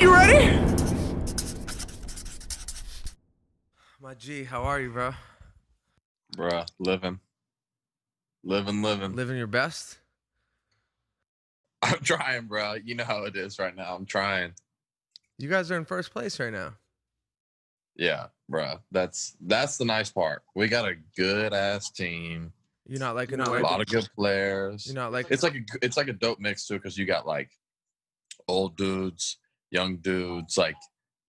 You ready? My G, how are you, bro? Bruh, living. Living your best? I'm trying, bro. You know how it is right now. I'm trying. You guys are in first place right now. Yeah, bruh. That's the nice part. We got a good ass team. You're not liking A the way lot of good players. You're not like It's like a dope mix too, because you got like old dudes, young dudes, like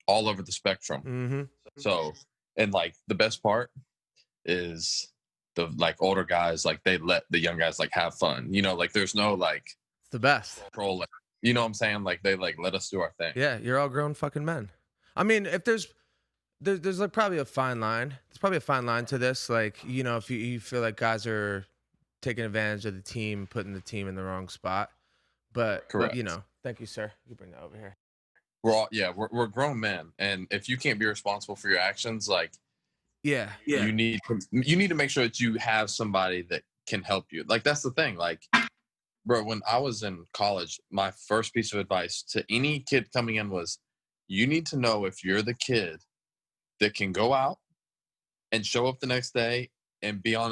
all over the spectrum. Mm-hmm. So, and like the best part is the like older guys, like they let the young guys like have fun. You know, like there's no like It's the best. trolling. You know what I'm saying? Like they like let us do our thing. Yeah, you're all grown fucking men. I mean, if there's like probably a fine line. There's probably a fine line to this. Like, you know, if you feel like guys are taking advantage of the team, putting the team in the wrong spot. But Correct. you know, thank you, sir. You bring that over here. We're grown men, and if you can't be responsible for your actions, like Yeah. you need to make sure that you have somebody that can help you. Like that's the thing. Like, bro, when I was in college, my first piece of advice to any kid coming in was, you need to know if you're the kid that can go out and show up the next day and be on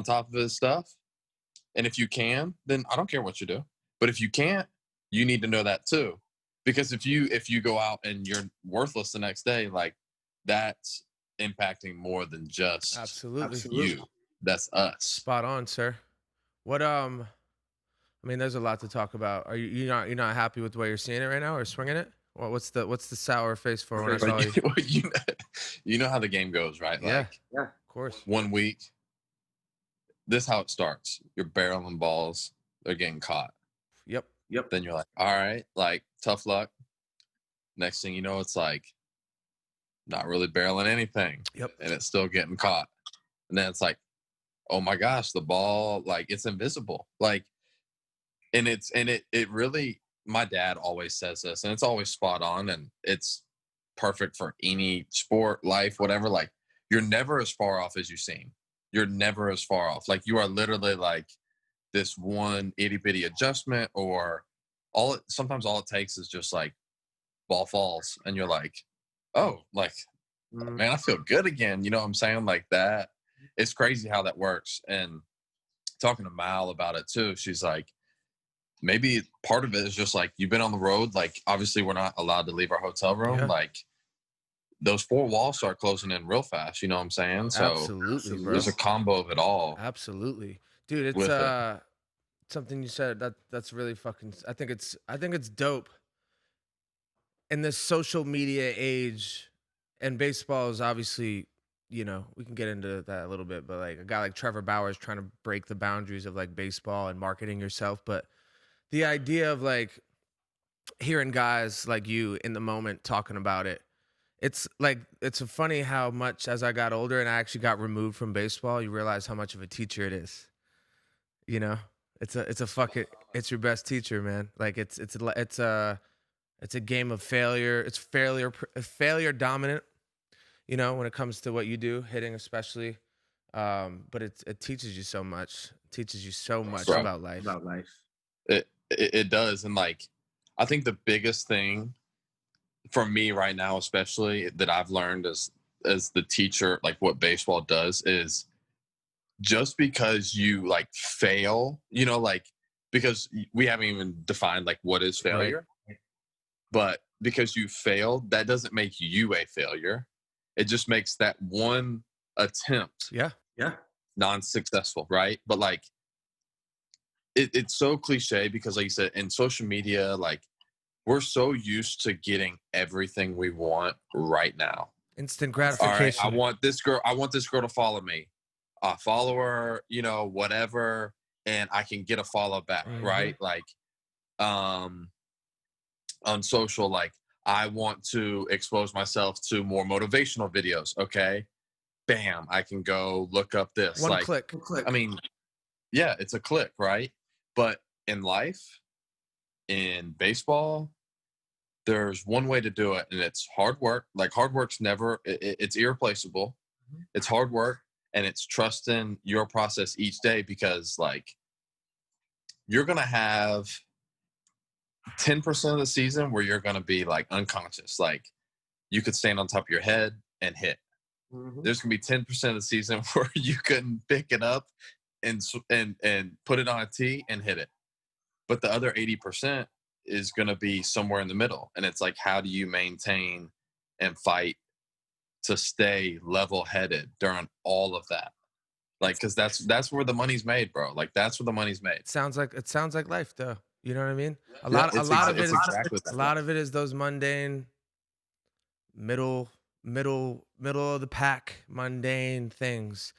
top of his stuff. And if you can, then I don't care what you do. But if you can't, you need to know that too. Because if you go out and you're worthless the next day, like that's impacting more than just Absolutely. you. That's us. Spot on, sir. What I mean, there's a lot to talk about. Are you're not happy with the way you're seeing it right now, or swinging it? Well, what's the sour face for when I saw you? You know how the game goes, right? Yeah, Like, of course. 1 week, this is how it starts. You're barreling balls, they're getting caught. Yep. Then you're like, all right, like tough luck. Next thing you know, it's like not really barreling anything. Yep. And it's still getting caught. And then it's like, oh my gosh, the ball, like it's invisible. Like, and it really, my dad always says this, and it's always spot on, and it's perfect for any sport, life, whatever. Like, you're never as far off as you seem. You're never as far off. Like, you are literally like this one itty bitty adjustment, or sometimes all it takes is just like ball falls, and you're like, oh, like, man, I feel good again. You know what I'm saying? Like that. It's crazy how that works. And talking to Mal about it too, she's like, maybe part of it is just like you've been on the road. Like, obviously, we're not allowed to leave our hotel room. Yeah. Like, those four walls start closing in real fast. You know what I'm saying? So Absolutely, bro. there's a combo of it all. Absolutely, dude. It's With it. something you said that's really fucking. I think it's dope. In this social media age, and baseball is obviously, you know, we can get into that a little bit, but like a guy like Trevor Bauer is trying to break the boundaries of like baseball and marketing yourself. But the idea of like hearing guys like you in the moment talking about it, it's like, it's funny how much as I got older and I actually got removed from baseball, you realize how much of a teacher it is. You know, it's it's your best teacher, man. Like it's a game of failure. It's failure dominant, you know, when it comes to what you do, hitting especially. But it teaches you so much. It teaches you so much Bro. about life. It does. And like, I think the biggest thing for me right now, especially that I've learned as the teacher, like what baseball does is, just because you like fail, you know, like, because we haven't even defined like what is failure. Right. But because you failed, that doesn't make you a failure. It just makes that one attempt non-successful, right? But like, it's so cliche because, like you said, in social media, like, we're so used to getting everything we want right now. Instant gratification. All right, I want this girl to follow me. Follow her, you know, whatever, and I can get a follow back, right? Like, on social, like, I want to expose myself to more motivational videos. Okay, bam, I can go look up this. One like, click. I mean, yeah, it's a click, right? But in life, in baseball, there's one way to do it, and it's hard work. Like, hard work's never, it's irreplaceable. It's hard work, and it's trusting your process each day, because like, you're going to have 10% of the season where you're going to be like unconscious. Like you could stand on top of your head and hit. There's going to be 10% of the season where you couldn't pick it up and put it on a tee and hit it. But the other 80% is going to be somewhere in the middle. And it's like, how do you maintain and fight to stay level headed during all of that? Like, because that's where the money's made, bro. Like that's where the money's made. It sounds like life, though. You know what I mean? Yeah, A lot of it it's is exactly a that. lot of it is those mundane, middle of the pack, mundane things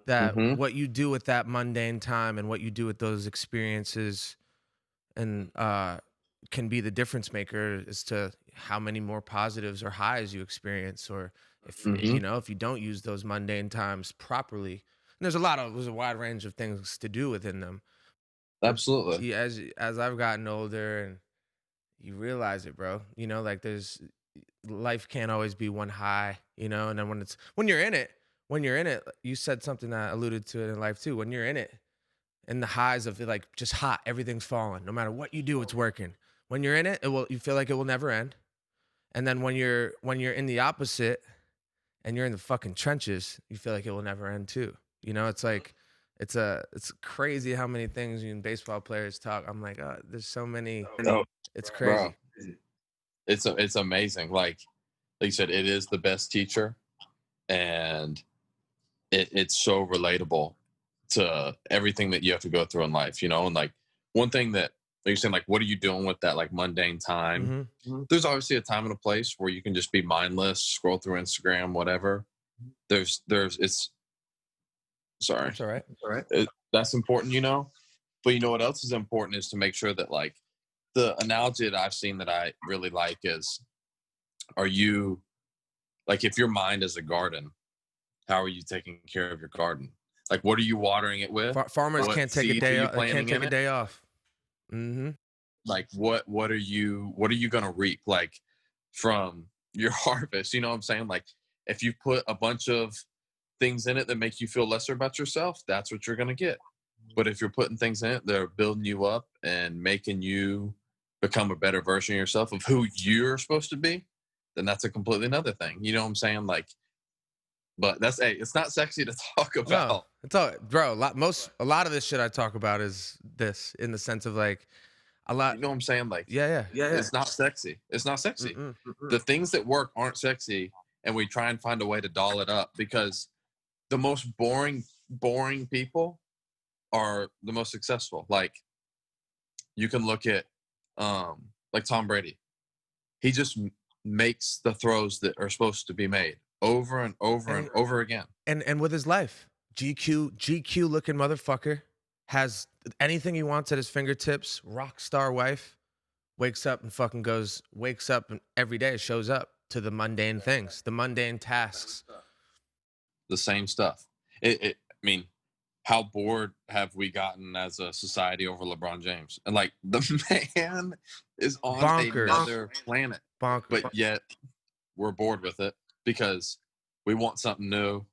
that Mhm. what you do with that mundane time and what you do with those experiences and can be the difference maker as to how many more positives or highs you experience, or if Mhm. if you don't use those mundane times properly. And there's a wide range of things to do within them. Absolutely. As I've gotten older and you realize it, bro, like there's life can't always be one high, and then when you're in it, you said something that alluded to it in life too. When you're in it, and the highs of it, like just hot, everything's falling. No matter what you do, it's working. When you're in it, you feel like it will never end. And then when you're in the opposite and you're in the fucking trenches, you feel like it will never end too. It's like it's crazy how many things you baseball players talk. I'm like, oh, there's so many. Oh, It's bro, crazy. it's amazing. Like you said, it is the best teacher, and it's so relatable to everything that you have to go through in life, and like one thing that, like you're saying, like what are you doing with that like mundane time? There's obviously a time and a place where you can just be mindless, scroll through Instagram, whatever. It's sorry, That's all right. that's important, but you know what else is important is to make sure that, like, the analogy that I've seen that I really like is, are you, like, if your mind is a garden, how are you taking care of your garden? Like, what are you watering it with? Farmers What can't take a seeds are day. you Can't planting take in a it? day off. Mm-hmm. Like, what are you gonna reap, like, from your harvest? You know what I'm saying? Like, if you put a bunch of things in it that make you feel lesser about yourself, that's what you're gonna get. But if you're putting things in it that are building you up and making you become a better version of yourself of who you're supposed to be, then that's a completely another thing. You know what I'm saying? Like, but it's not sexy to talk No, about. it's all, bro. A lot of this shit I talk about is this, in the sense of like a lot. You know what I'm saying? Like, Yeah, yeah. it's not sexy. It's not sexy. Mm-mm. The things that work aren't sexy, and we try and find a way to doll it up because the most boring people are the most successful. Like, you can look at like Tom Brady. He just makes the throws that are supposed to be made over and over and And over again. and with his life, GQ looking motherfucker has anything he wants at his fingertips. Rock star wife, wakes up and every day shows up to the mundane things, the mundane tasks. The same stuff. I mean, how bored have we gotten as a society over LeBron James? And like, the man is on Bonkers. another planet, Bonkers. but yet we're bored with it because we want something new.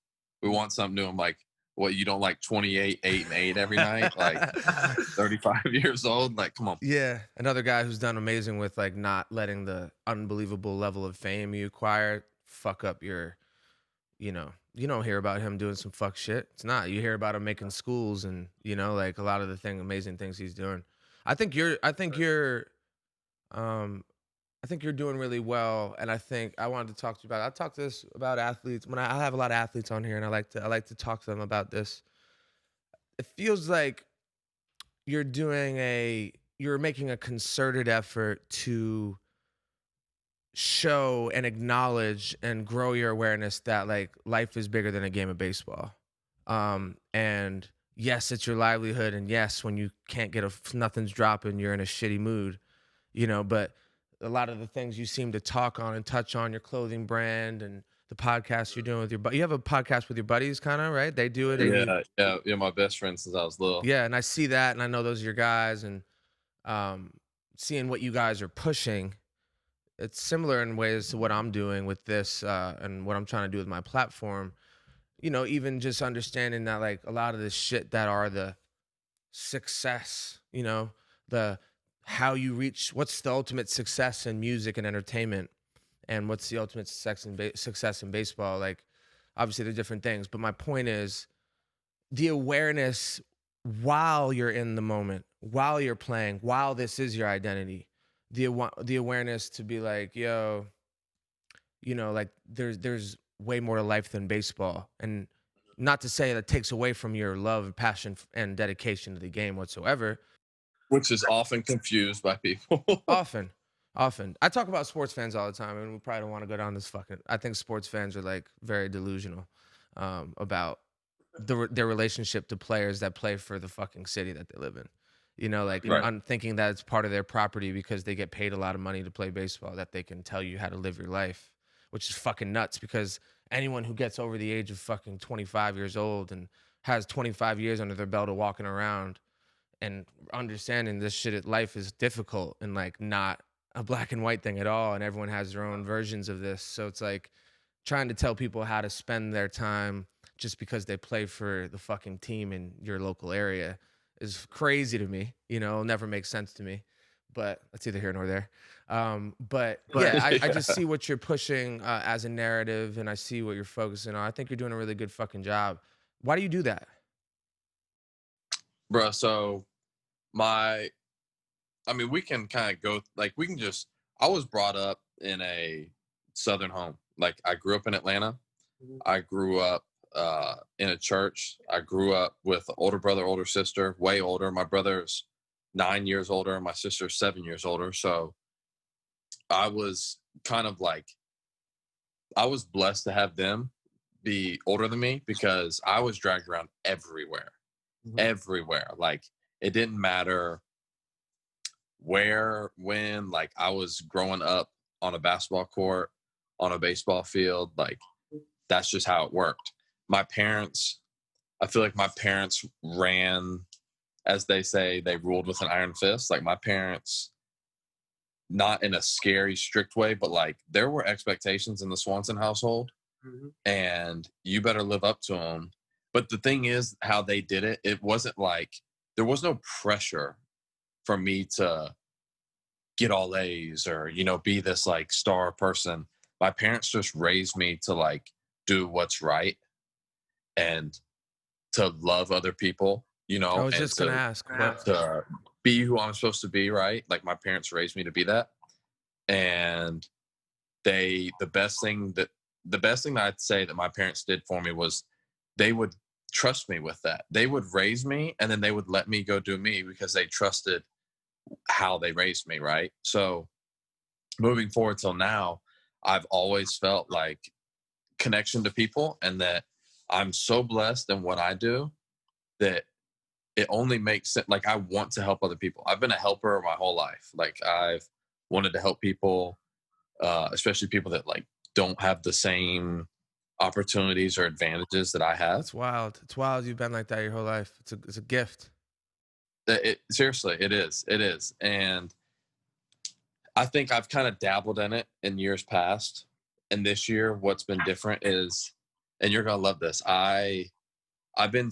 We want something new. I'm like, what, you don't like 28, 8, and 8 every night? Like 35 years old? Like, come on. Yeah, another guy who's done amazing with like not letting the unbelievable level of fame you acquire fuck up your, you don't hear about him doing some fuck shit. It's not. You hear about him making schools and, like a lot of the amazing things he's doing. Um I think you're doing really well, and I think I wanted to talk to you about. I talk to this about athletes when I have a lot of athletes on here, and I like to talk to them about this. It feels like you're making a concerted effort to show and acknowledge and grow your awareness that like life is bigger than a game of baseball. And yes, it's your livelihood, and yes, when you can't get nothing's dropping, you're in a shitty mood, but a lot of the things you seem to talk on and touch on, your clothing brand and the podcast you're doing with you have a podcast with your buddies, kind of, right? They do it. Yeah. My best friend since I was little. Yeah, and I see that, and I know those are your guys, and seeing what you guys are pushing, it's similar in ways to what I'm doing with this, and what I'm trying to do with my platform. Even just understanding that like a lot of the shit that are the success, the how you reach, what's the ultimate success in music and entertainment, and what's the ultimate success in baseball. Like, obviously they're different things, but my point is the awareness while you're in the moment, while you're playing, while this is your identity, the awareness to be like, yo, like there's way more to life than baseball. And not to say that takes away from your love, passion, and dedication to the game whatsoever. which is often confused by people. Often, often. I talk about sports fans all the time, and we probably don't want to go down this fucking. I think sports fans are like very delusional about their relationship to players that play for the fucking city that they live in. Like, Right. I'm thinking that it's part of their property because they get paid a lot of money to play baseball, that they can tell you how to live your life, which is fucking nuts because anyone who gets over the age of fucking 25 years old and has 25 years under their belt of walking around and understanding this shit at life is difficult and like not a black and white thing at all, and everyone has their own versions of this. So it's like trying to tell people how to spend their time just because they play for the fucking team in your local area is crazy to me. It'll never make sense to me, but that's either here nor there. But yeah, I just see what you're pushing as a narrative, and I see what you're focusing on. I think you're doing a really good fucking job. Why do you do that? Bro, so my I mean, we can kind of go like we can just. I was brought up in a Southern home. Like I grew up in Atlanta. I grew up in a church. I grew up with an older brother, older sister, way older. My brother's 9 years older. My sister's 7 years older. So I was kind of like I was blessed to have them be older than me because I was dragged around everywhere, everywhere. Like it didn't matter where, when, like I was growing up on a basketball court, on a baseball field, like that's just how it worked. My parents, I feel like my parents ran, as they say, they ruled with an iron fist. Like my parents, not in a scary, strict way, but like there were expectations in the Swanson household and you better live up to them. But the thing is, how they did it, it wasn't like there was no pressure for me to get all A's or, be this like star person. My parents just raised me to like do what's right and to love other people, I was and just gonna ask, what? to be who I'm supposed to be, right? Like my parents raised me to be that. And the best thing that I'd say that my parents did for me was they would trust me with that. They would raise me and then they would let me go do me because they trusted how they raised me, right? So moving forward till now, I've always felt like connection to people and that I'm so blessed in what I do that it only makes sense. Like I want to help other people. I've been a helper my whole life. Like I've wanted to help people, especially people that like don't have the same opportunities or advantages that I have. That's wild. It's wild. You've been like that your whole life. It's a gift. Seriously, it is. It is. And I think I've kind of dabbled in it in years past. And this year, what's been different is, and you're gonna love this. I've been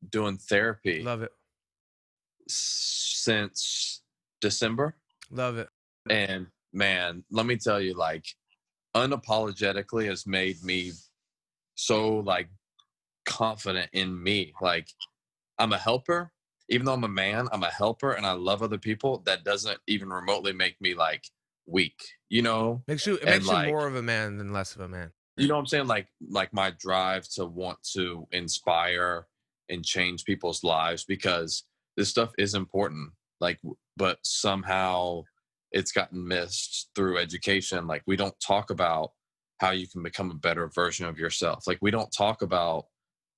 doing therapy Love it. since December. Love it. And man, let me tell you, like unapologetically has made me so like confident in me. Like I'm a helper. Even though I'm a man, I'm a helper and I love other people. That doesn't even remotely make me like weak, It And makes you like, more of a man than less of a man. you know what I'm saying? Like my drive to want to inspire and change people's lives because this stuff is important. Like, but somehow it's gotten missed through education. Like we don't talk about how you can become a better version of yourself. Like we don't talk about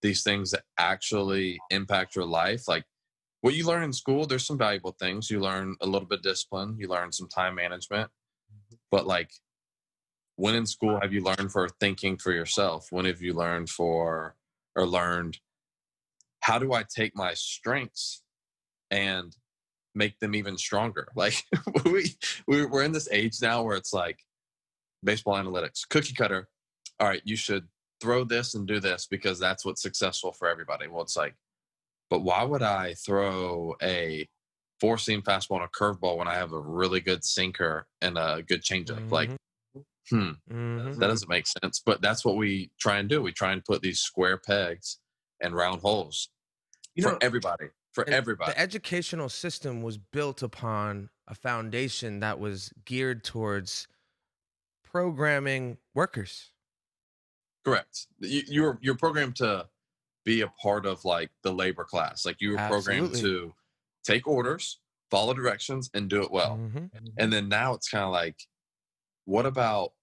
these things that actually impact your life. Like what you learn in school, there's some valuable things. You learn a little bit of discipline, you learn some time management, but like when in school have you learned for thinking for yourself? When have you learned how do I take my strengths and make them even stronger? Like we're in this age now where it's like baseball analytics, cookie cutter. All right, you should throw this and do this because that's what's successful for everybody. Well, it's like, but why would I throw a four-seam fastball and a curveball when I have a really good sinker and a good changeup. Like, that doesn't make sense. But that's what we try and do. We try and put these square pegs and round holes for everybody. For everybody. The educational system was built upon a foundation that was geared towards programming workers. Correct. You're programmed to be a part of like the labor class. Like you were programmed to take orders, follow directions, and do it well. And then now it's kind of like, what about,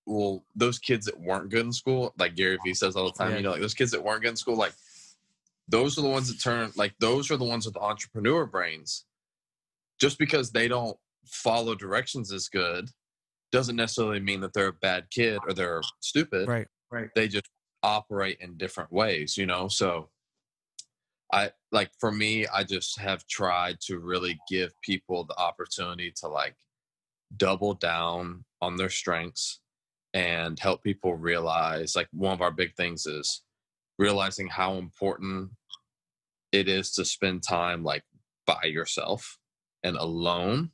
well, those kids that weren't good in school, like Gary Vee says all the time, like those kids that weren't good in school, like those are the ones that those are the ones with the entrepreneur brains. Just because they don't follow directions as good doesn't necessarily mean that they're a bad kid or they're stupid. Right. They just operate in different ways, So for me, I just have tried to really give people the opportunity to like double down on their strengths and help people realize, like, one of our big things is realizing how important it is to spend time like by yourself and alone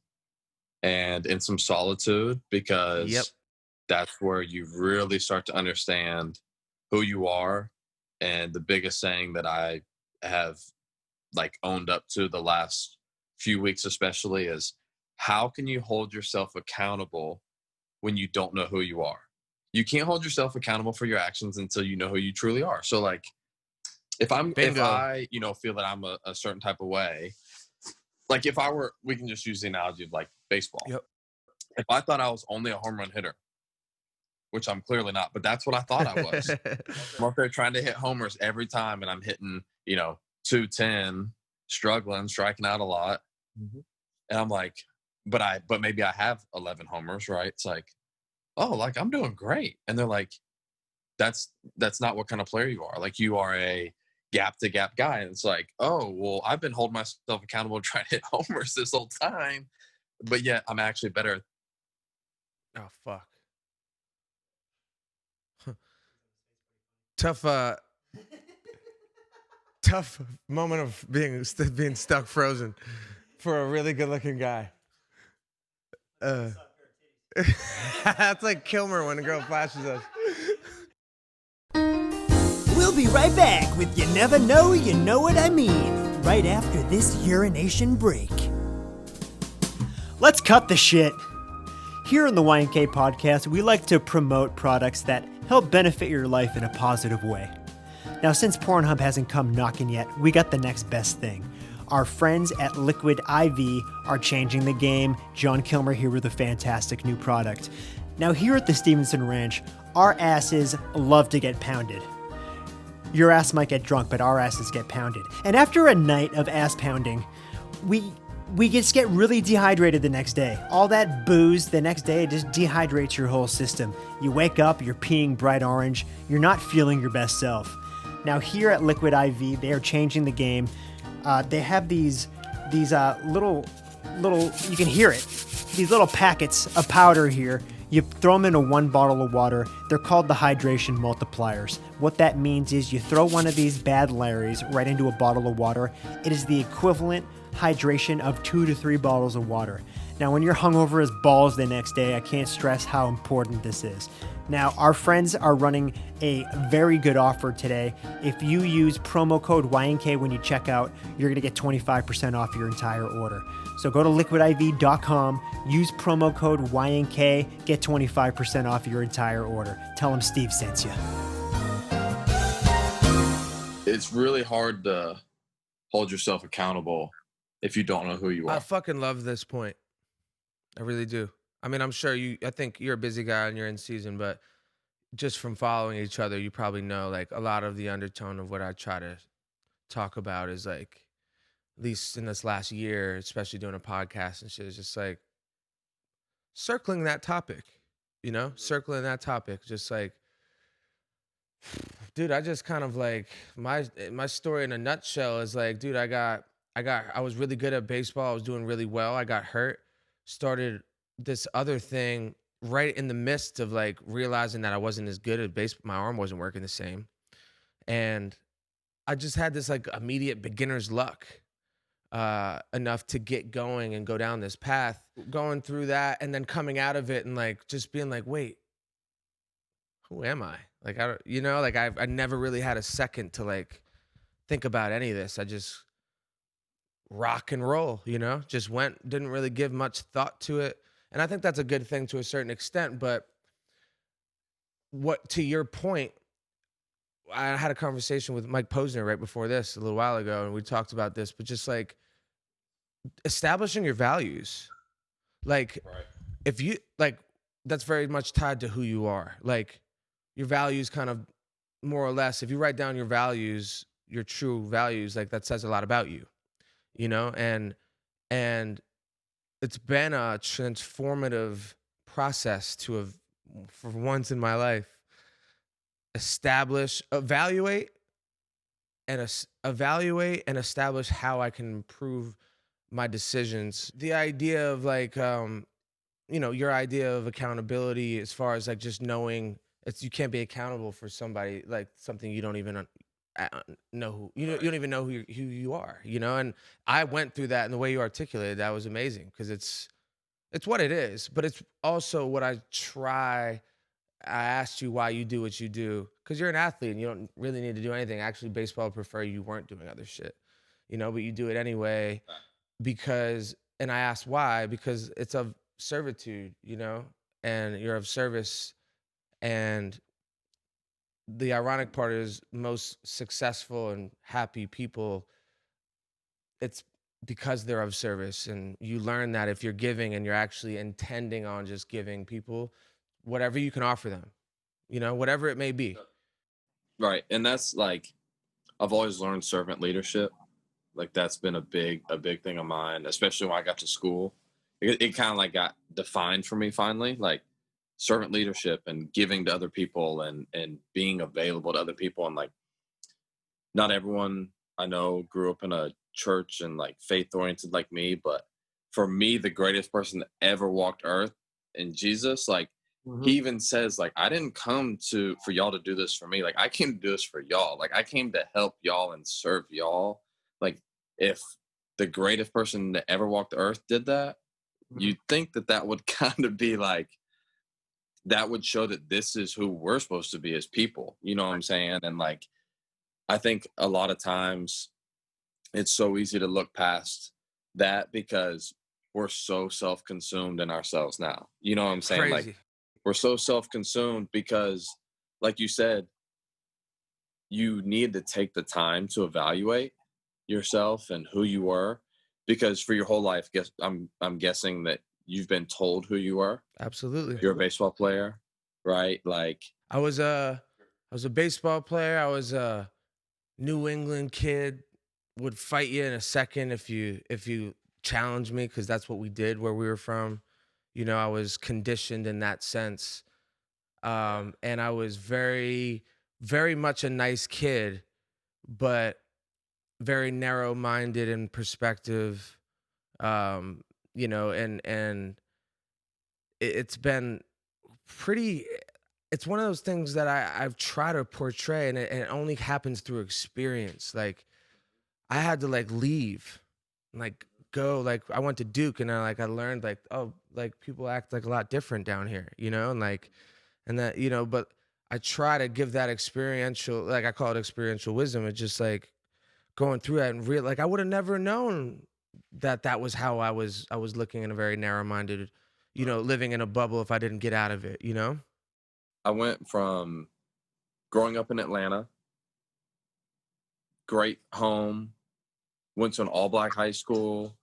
and in some solitude, because that's where you really start to understand who you are. And the biggest saying that I have like owned up to the last few weeks especially is, how can you hold yourself accountable when you don't know who you are? You can't hold yourself accountable for your actions until you know who you truly are. So like if I feel that I'm a certain type of way, like we can just use the analogy of like baseball. If I thought I was only a home run hitter, which I'm clearly not, but that's what I thought I was. I'm up there trying to hit homers every time, and I'm hitting, 210, struggling, striking out a lot. And I'm like, but maybe I have 11 homers, right? It's like, oh, like I'm doing great. And they're like, that's not what kind of player you are. Like you are a gap to gap guy. And it's like, oh, well, I've been holding myself accountable to try to hit homers this whole time, but yet I'm actually better. Oh, fuck. Tough moment of being stuck frozen for a really good looking guy. That's like Kilmer when a girl flashes us. We'll be right back with You Never Know, You Know What I Mean, right after this urination break. Let's cut the shit. Here on the YNK podcast, we like to promote products that help benefit your life in a positive way. Now, since Pornhub hasn't come knocking yet, we got the next best thing. Our friends at Liquid IV are changing the game. John Kilmer here with a fantastic new product. Now, here at the Stevenson Ranch, our asses love to get pounded. Your ass might get drunk, but our asses get pounded. And after a night of ass pounding, we just get really dehydrated the next day. All that booze the next day just dehydrates your whole system. You wake up, you're peeing bright orange, you're not feeling your best self. Now here at Liquid IV, they are changing the game. They have these little, you can hear it, these little packets of powder here. You throw them into one bottle of water. They're called the hydration multipliers. What that means is you throw one of these bad Larrys right into a bottle of water. It is the equivalent hydration of 2 to 3 bottles of water. Now, when you're hungover as balls the next day, I can't stress how important this is. Now, our friends are running a very good offer today. If you use promo code YNK when you check out, you're going to get 25% off your entire order. So go to liquidiv.com, use promo code YNK, get 25% off your entire order. Tell them Steve sent you. It's really hard to hold yourself accountable if you don't know who you are. I fucking love this point. I really do. I mean, I'm sure I think you're a busy guy and you're in season, but just from following each other, you probably know like a lot of the undertone of what I try to talk about is like, at least in this last year, especially doing a podcast and shit, is just like circling that topic, circling that topic. Just like, dude, I just kind of like my story in a nutshell is like, dude, I was really good at baseball. I was doing really well. I got hurt, started this other thing right in the midst of like realizing that I wasn't as good at baseball. My arm wasn't working the same. And I just had this like immediate beginner's luck enough to get going and go down this path. Going through that and then coming out of it and like just being like, wait, who am I? Like I don't, like I never really had a second to like think about any of this. I just rock and roll, just went, didn't really give much thought to it. And I think that's a good thing to a certain extent. But what, to your point, I had a conversation with Mike Posner right before this a little while ago, and we talked about this, but just like establishing your values. Like, Right. if you, like, that's very much tied to who you are. Like, your values kind of more or less, if you write down your values, your true values, like that says a lot about you, and it's been a transformative process to have, for once in my life, evaluate and establish how I can improve my decisions. The idea of like, your idea of accountability, as far as like just knowing you can't be accountable for somebody, like something you don't even know you don't even know who you are, and I went through that, and the way you articulated that was amazing, because it's what it is, but it's also what I asked you why you do what you do, because you're an athlete and you don't really need to do anything. Actually, baseball would prefer you weren't doing other shit, but you do it anyway and I asked why, because it's of servitude, and you're of service. And the ironic part is most successful and happy people, it's because they're of service. And you learn that if you're giving and you're actually intending on just giving people whatever you can offer them, whatever it may be. Right. And that's like, I've always learned servant leadership. Like that's been a big thing of mine, especially when I got to school. It kind of like got defined for me finally, like servant leadership and giving to other people and being available to other people. And like, not everyone I know grew up in a church and like faith oriented like me, but for me, the greatest person that ever walked earth in Jesus, like he even says like, I didn't come for y'all to do this for me. Like I came to do this for y'all. Like I came to help y'all and serve y'all. Like if the greatest person that ever walked the earth did that, you'd think that would kind of be like, that would show that this is who we're supposed to be as people. You know what I'm saying? And like, I think a lot of times it's so easy to look past that because we're so self-consumed in ourselves now. You know what I'm saying? Crazy. Like we're so self-consumed because, like you said, you need to take the time to evaluate yourself and who you were, because for your whole life, I'm guessing that you've been told who you are. Absolutely. You're a baseball player, right? Like I was a baseball player. I was a New England kid. Would fight you in a second if you challenged me, because that's what we did where we were from. I was conditioned in that sense. And I was very, very much a nice kid, but very narrow-minded in perspective. And it's been pretty. It's one of those things that I've tried to portray, and it only happens through experience. Like I had to like leave, like go, like I went to Duke, and I learned like, oh, like people act like a lot different down here, and like, and that, but I try to give that experiential, like I call it experiential wisdom. It's just like going through that and like I would have never known that was how I was looking in a very narrow-minded, living in a bubble if I didn't get out of it, I went from growing up in Atlanta, great home, went to an all-black high school,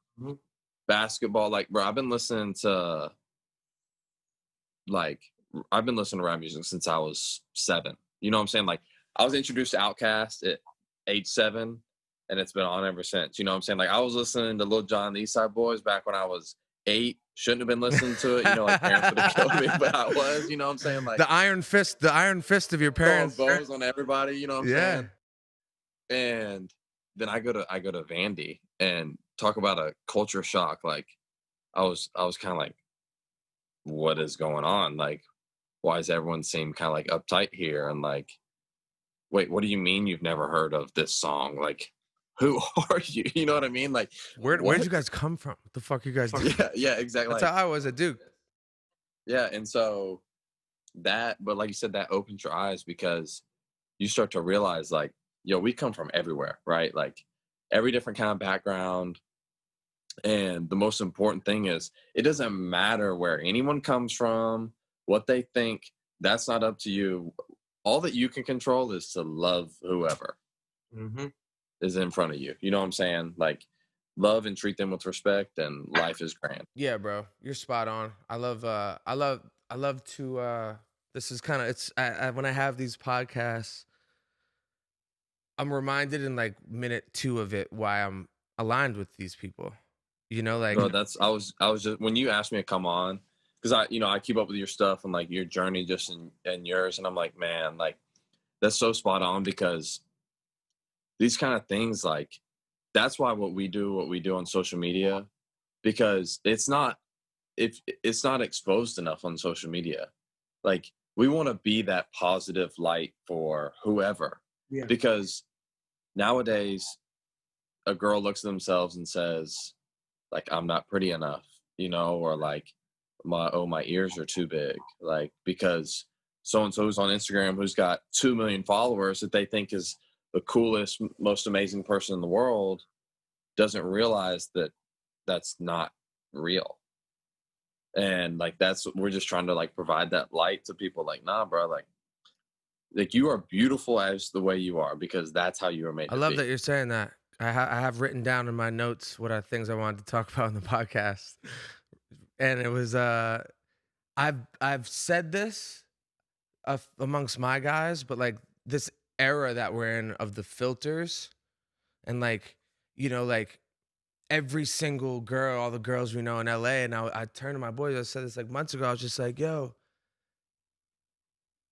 basketball. Like, bro, I've been listening to rap music since I was 7. You know what I'm saying? Like, I was introduced to Outkast at age 7, and it's been on ever since. You know what I'm saying? Like, I was listening to Lil Jon and the East Side Boys back when I was 8. Shouldn't have been listening to it. Like parents would have killed me, but I was. You know what I'm saying? Like the iron fist of your parents. Bows on everybody. You know what I'm saying? And then I go to Vandy and talk about a culture shock. Like I was kind of like, what is going on? Like, why does everyone seem kind of like uptight here? And like, wait, what do you mean you've never heard of this song? Like, who are you? You know what I mean? Like, Where'd what? you guys come from? What the fuck you guys doing? Yeah, exactly. That's Like, how I was at Duke. yeah, and so but like you said, that opens your eyes because you start to realize, like, yo, we come from everywhere, right? Like, every different kind of background. And the most important thing is, it doesn't matter where anyone comes from, what they think. That's not up to you. All that you can control is to love whoever is in front of you. You know what I'm saying? Like, love and treat them with respect, and life is grand. Yeah, bro, you're spot on. I love to. This is kind of when I have these podcasts, I'm reminded in like minute 2 of it why I'm aligned with these people. You know, like Bro, I was just, when you asked me to come on, because I keep up with your stuff and like your journey just and yours, and I'm like, man, like, that's so spot on, because these kind of things, like, that's why what we do on social media, because it's not exposed enough on social media. Like, we want to be that positive light for whoever. Yeah. Because nowadays a girl looks at themselves and says, like, I'm not pretty enough, or like, my ears are too big, like, because so and so's on Instagram who's got 2 million followers that they think is the coolest, most amazing person in the world, doesn't realize that that's not real. And like, we're just trying to like provide that light to people, like, nah, bro, like you are beautiful as the way you are, because that's how you were made I to love be. that you're saying that. I have written down in my notes what are things I wanted to talk about in the podcast, and it was I've said this amongst my guys, but like this era that we're in of the filters, and like, like every single girl, all the girls we know in LA, and I turned to my boys, I said this like months ago, I was just like, yo,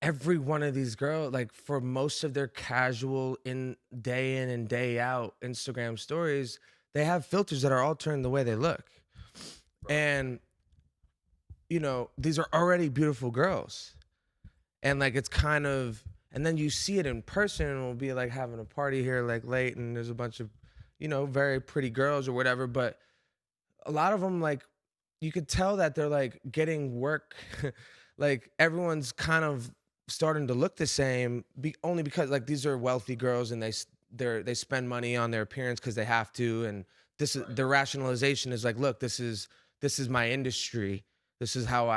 every one of these girls, like, for most of their casual in and day out Instagram stories, they have filters that are all turned the way they look. Right. And, these are already beautiful girls. And like, it's kind of, and then you see it in person, and we'll be like having a party here like late, and there's a bunch of, very pretty girls or whatever. But a lot of them, like, you could tell that they're like getting work. Like, everyone's kind of starting to look the same, only because like these are wealthy girls, and they spend money on their appearance because they have to. And this is their rationalization is like, look, this is my industry. This is how,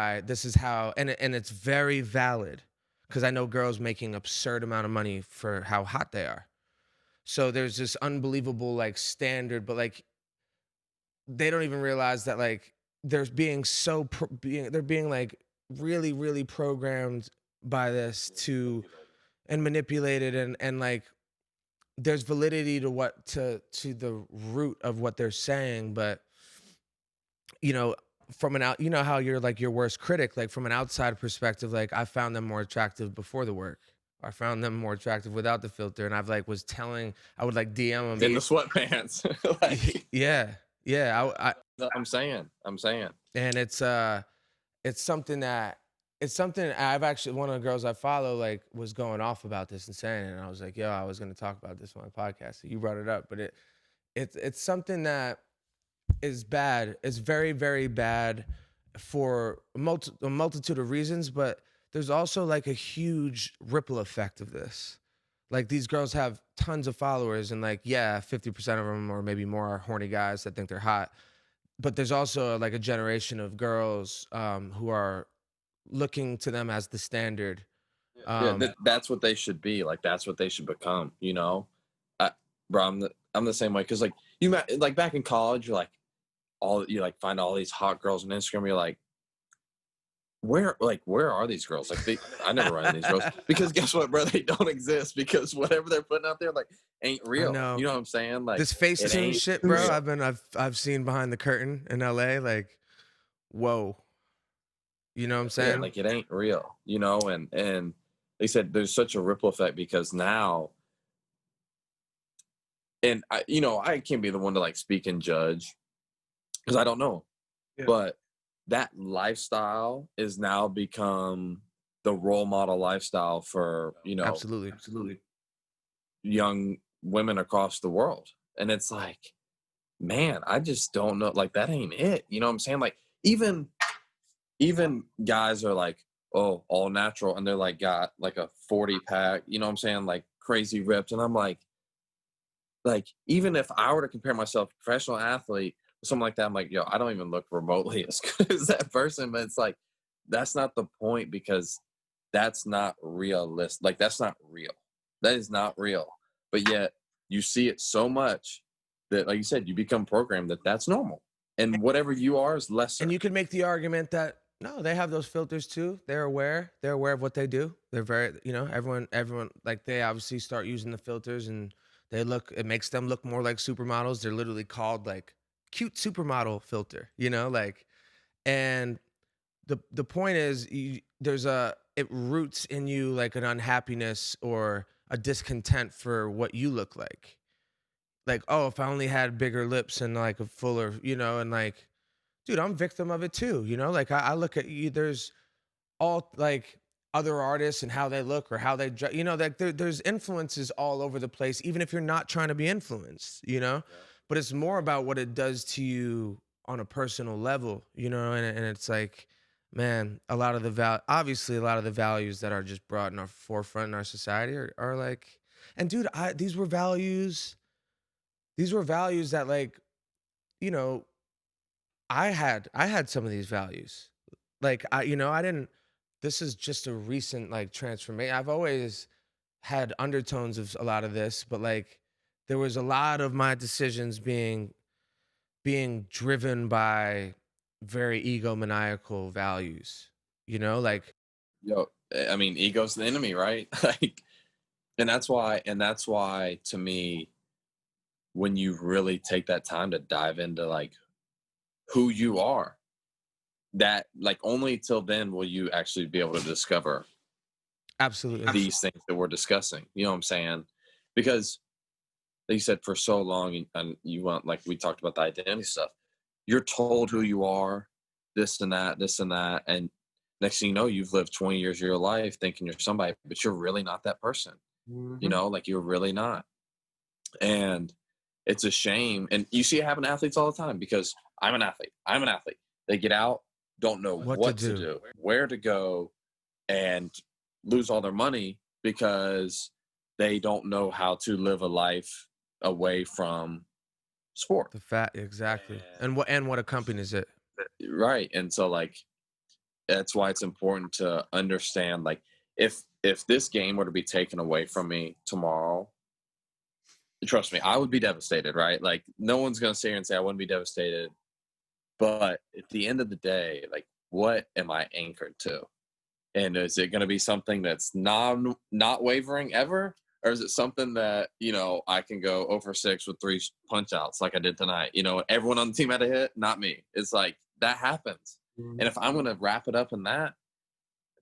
and it's very valid, because I know girls making absurd amount of money for how hot they are. So there's this unbelievable like standard, but like they don't even realize that like they're being like really, really programmed by this and manipulated, and like there's validity to the root of what they're saying, but from how you're like your worst critic, like from an outside perspective, like I found them more attractive before the work. I found them more attractive without the filter, and I've like I would like DM them in the sweatpants. Like, yeah. I'm saying, and it's something I've actually, one of the girls I follow like was going off about this and saying it, and I was like, yo, I was going to talk about this on my podcast, so you brought it up. But it's something that is bad. It's very, very bad for a multitude of reasons, but there's also like a huge ripple effect of this. Like, these girls have tons of followers, and like, yeah, 50% of them or maybe more are horny guys that think they're hot. But there's also like a generation of girls who are looking to them as the standard. That's what they should be. Like, that's what they should become. Bro, I'm the same way, because like like back in college, you find all these hot girls on Instagram. You're like, where are these girls? Like, I never run into these girls, because guess what, bro? They don't exist, because whatever they're putting out there, like, ain't real. know. You know what I'm saying? Like, This Facetune shit, bro. I've seen behind the curtain in LA. Like, whoa. You know what I'm saying? Yeah, like, it ain't real. And they said there's such a ripple effect, because now, and I can't be the one to like speak and judge, because I don't know, but that lifestyle is now become the role model lifestyle for, absolutely young women across the world. And it's like, man, I just don't know. Like, that ain't it. You know what I'm saying? Like, even guys are like, oh, all natural, and they're like got like a 40 pack, you know what I'm saying? Like crazy ripped. And I'm like, even if I were to compare myself to a professional athlete or something like that, I'm like, yo, I don't even look remotely as good as that person. But it's like, that's not the point, because that's not realistic. Like, that's not real. That is not real. But yet you see it so much that, like you said, you become programmed that that's normal. And whatever you are is lesser. And you could make the argument that no, they have those filters too. They're aware of what they do. They're very, everyone, like, they obviously start using the filters, and it makes them look more like supermodels. They're literally called like cute supermodel filter, like, and the point is, it roots in you like an unhappiness or a discontent for what you look like. Like, oh, if I only had bigger lips and like a fuller, and like, dude, I'm victim of it too. Like, I look at you, there's all like other artists and how they look or how they, like there's influences all over the place, even if you're not trying to be influenced, but it's more about what it does to you on a personal level, and it's like, man, obviously a lot of the values that are just brought in our forefront in our society are like, and dude, these were values that, like, I had some of these values. Like, I didn't, this is just a recent like transformation. I've always had undertones of a lot of this, but like there was a lot of my decisions being driven by very egomaniacal values, like, Yo, I mean, ego's the enemy, right? Like, and that's why to me, when you really take that time to dive into like who you are, that like only till then will you actually be able to discover absolutely these things that we're discussing. You know what I'm saying? Because like you said, for so long, and you want, like we talked about the identity stuff, you're told who you are, this and that, and next thing you know, you've lived 20 years of your life thinking you're somebody, but you're really not that person. Like, you're really not. And it's a shame. And you see it happen to athletes all the time, because I'm an athlete. They get out, don't know what to do, where to go, and lose all their money because they don't know how to live a life away from sport. exactly. And what accompanies it. Right. And so, like, that's why it's important to understand, like, if this game were to be taken away from me tomorrow, trust me, I would be devastated, right? Like, no one's going to sit here and say I wouldn't be devastated. But at the end of the day, like, what am I anchored to? And is it going to be something that's not wavering ever? Or is it something that, I can go 0 for 6 with 3 punch outs like I did tonight? Everyone on the team had a hit, not me. It's like, that happens. And if I'm going to wrap it up in that,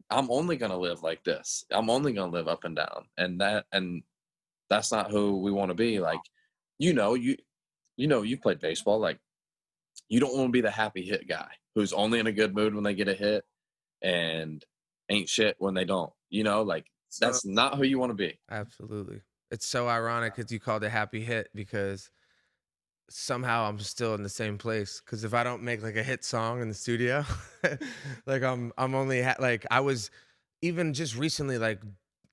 I'm only going to live like this. I'm only going to live up and down. And that's not who we want to be. Like, you played baseball. Like, you don't want to be the happy hit guy who's only in a good mood when they get a hit and ain't shit when they don't. Like, that's not who you want to be. Absolutely. It's so ironic that you called it happy hit, because somehow I'm still in the same place. Because if I don't make like a hit song in the studio, like I'm only like, I was even just recently like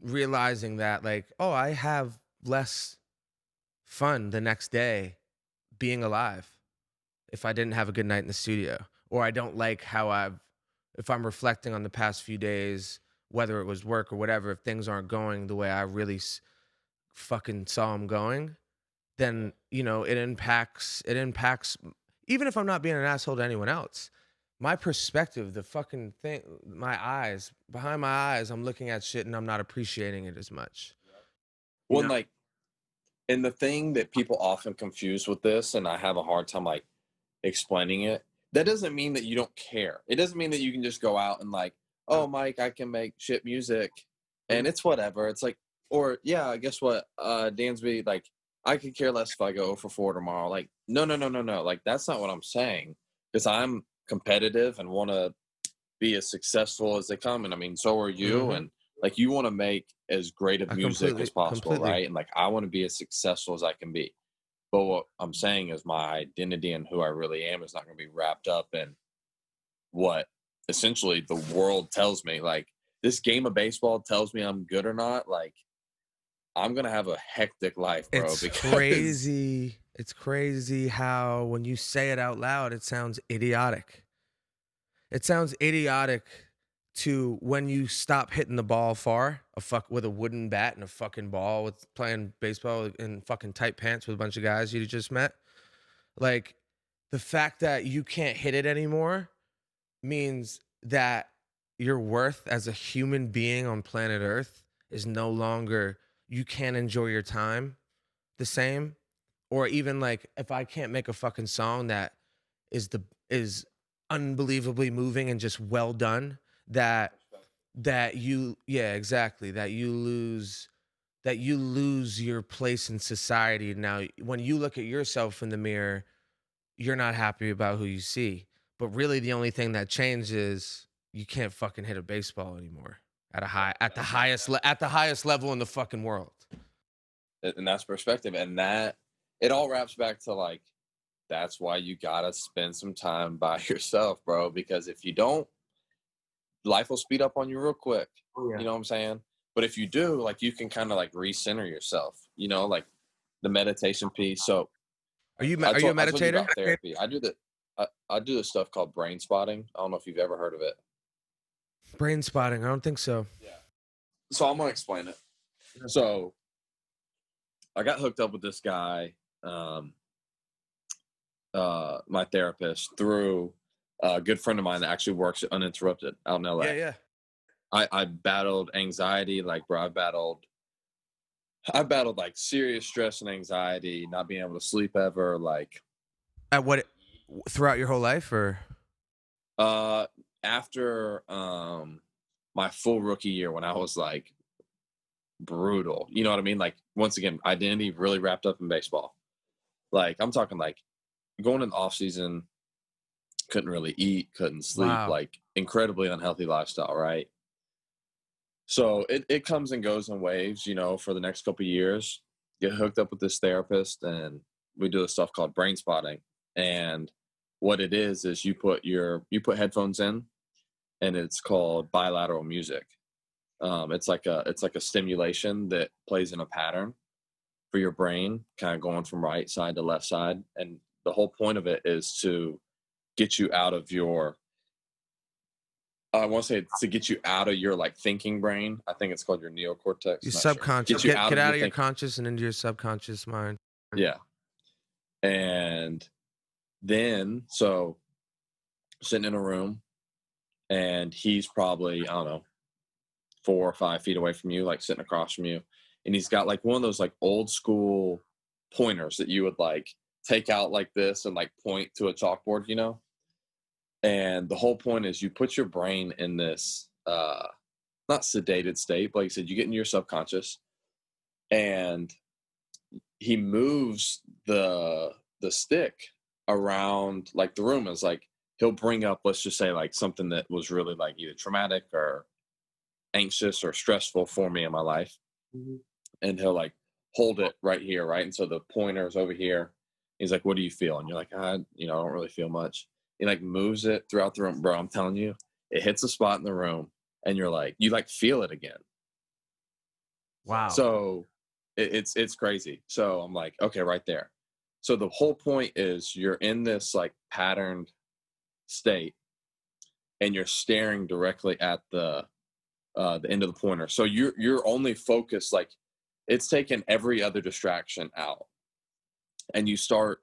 realizing that, like, oh, I have less fun the next day being alive if I didn't have a good night in the studio, or I don't like how if I'm reflecting on the past few days, whether it was work or whatever, if things aren't going the way I really fucking saw them going, then, it impacts, even if I'm not being an asshole to anyone else, my perspective, the fucking thing, behind my eyes, I'm looking at shit and I'm not appreciating it as much. Well, like, and the thing that people often confuse with this, and I have a hard time like explaining it, that doesn't mean that you don't care. It doesn't mean that you can just go out and like, oh, Mike, I can make shit music and it's whatever. It's like, or yeah, guess what? Dansby, like, I could care less if I go 0 for 4 tomorrow. Like, no. Like, that's not what I'm saying, because I'm competitive and want to be as successful as they come. And I mean, so are you. And like, you want to make as great of music as possible, right? And like, I want to be as successful as I can be. But what I'm saying is my identity and who I really am is not going to be wrapped up in what essentially the world tells me. Like, this game of baseball tells me I'm good or not. Like, I'm going to have a hectic life, bro. It's because crazy. It's crazy how when you say it out loud, it sounds idiotic. It sounds idiotic to when you stop hitting the ball far, with a wooden bat and a fucking ball, with playing baseball in fucking tight pants with a bunch of guys you just met. Like, the fact that you can't hit it anymore means that your worth as a human being on planet Earth is no longer, you can't enjoy your time the same. Or even like, if I can't make a fucking song that is unbelievably moving and just well done, that you, yeah, exactly, that you lose your place in society. Now, when you look at yourself in the mirror, you're not happy about who you see. But really, the only thing that changed is you can't fucking hit a baseball anymore at the highest level in the fucking world. and that's perspective. And that it all wraps back to like, that's why you gotta spend some time by yourself, bro. Because if you don't, life will speed up on you real quick. Yeah. You know what I'm saying? But if you do, like, you can kind of like recenter yourself, you know, like the meditation piece. So Are you a I told you meditator? about therapy. I do this stuff called brain spotting. I don't know if you've ever heard of it. Brain spotting? I don't think so. Yeah. So I'm gonna explain it. So I got hooked up with this guy, my therapist, through a good friend of mine that actually works at Uninterrupted out in LA. Yeah. I battled anxiety, like, bro, I battled like serious stress and anxiety, not being able to sleep ever, like Throughout your whole life, or after my full rookie year, when I was like brutal, you know what I mean? Like, once again, identity really wrapped up in baseball. Like, I'm talking like going in the off season, couldn't really eat, couldn't sleep, Wow. like incredibly unhealthy lifestyle, right? So it comes and goes in waves, you know, for the next couple of years. Get hooked up with this therapist, and we do this stuff called brain spotting. And what it is you put headphones in, and it's called bilateral music. It's like a stimulation that plays in a pattern for your brain, kind of going from right side to left side. And the whole point of it is to get you out of your, I want to say, to get you out of your like thinking brain. I think it's called your neocortex. your Not subconscious? Sure. Get out of your conscious and into your subconscious mind. Yeah. And then, so sitting in a room, and he's probably, I don't know, 4 or 5 feet away from you, like sitting across from you. And he's got like one of those like old school pointers that you would like take out like this and like point to a chalkboard, you know? And the whole point is you put your brain in this, not sedated state, but like I said, you get into your subconscious, and he moves the stick around like the room. Is like, he'll bring up, let's just say, like something that was really like either traumatic or anxious or stressful for me in my life. Mm-hmm. And he'll like hold it right here, right? And so the pointer is over here. He's like, what do you feel? And you're like, I don't really feel much. He like moves it throughout the room. Bro, I'm telling you, it hits a spot in the room, and you're like, you like feel it again. Wow. So it's crazy. So I'm like, okay, right there. So the whole point is you're in this like patterned state, and you're staring directly at the end of the pointer. So you're only focused, like, it's taken every other distraction out, and you start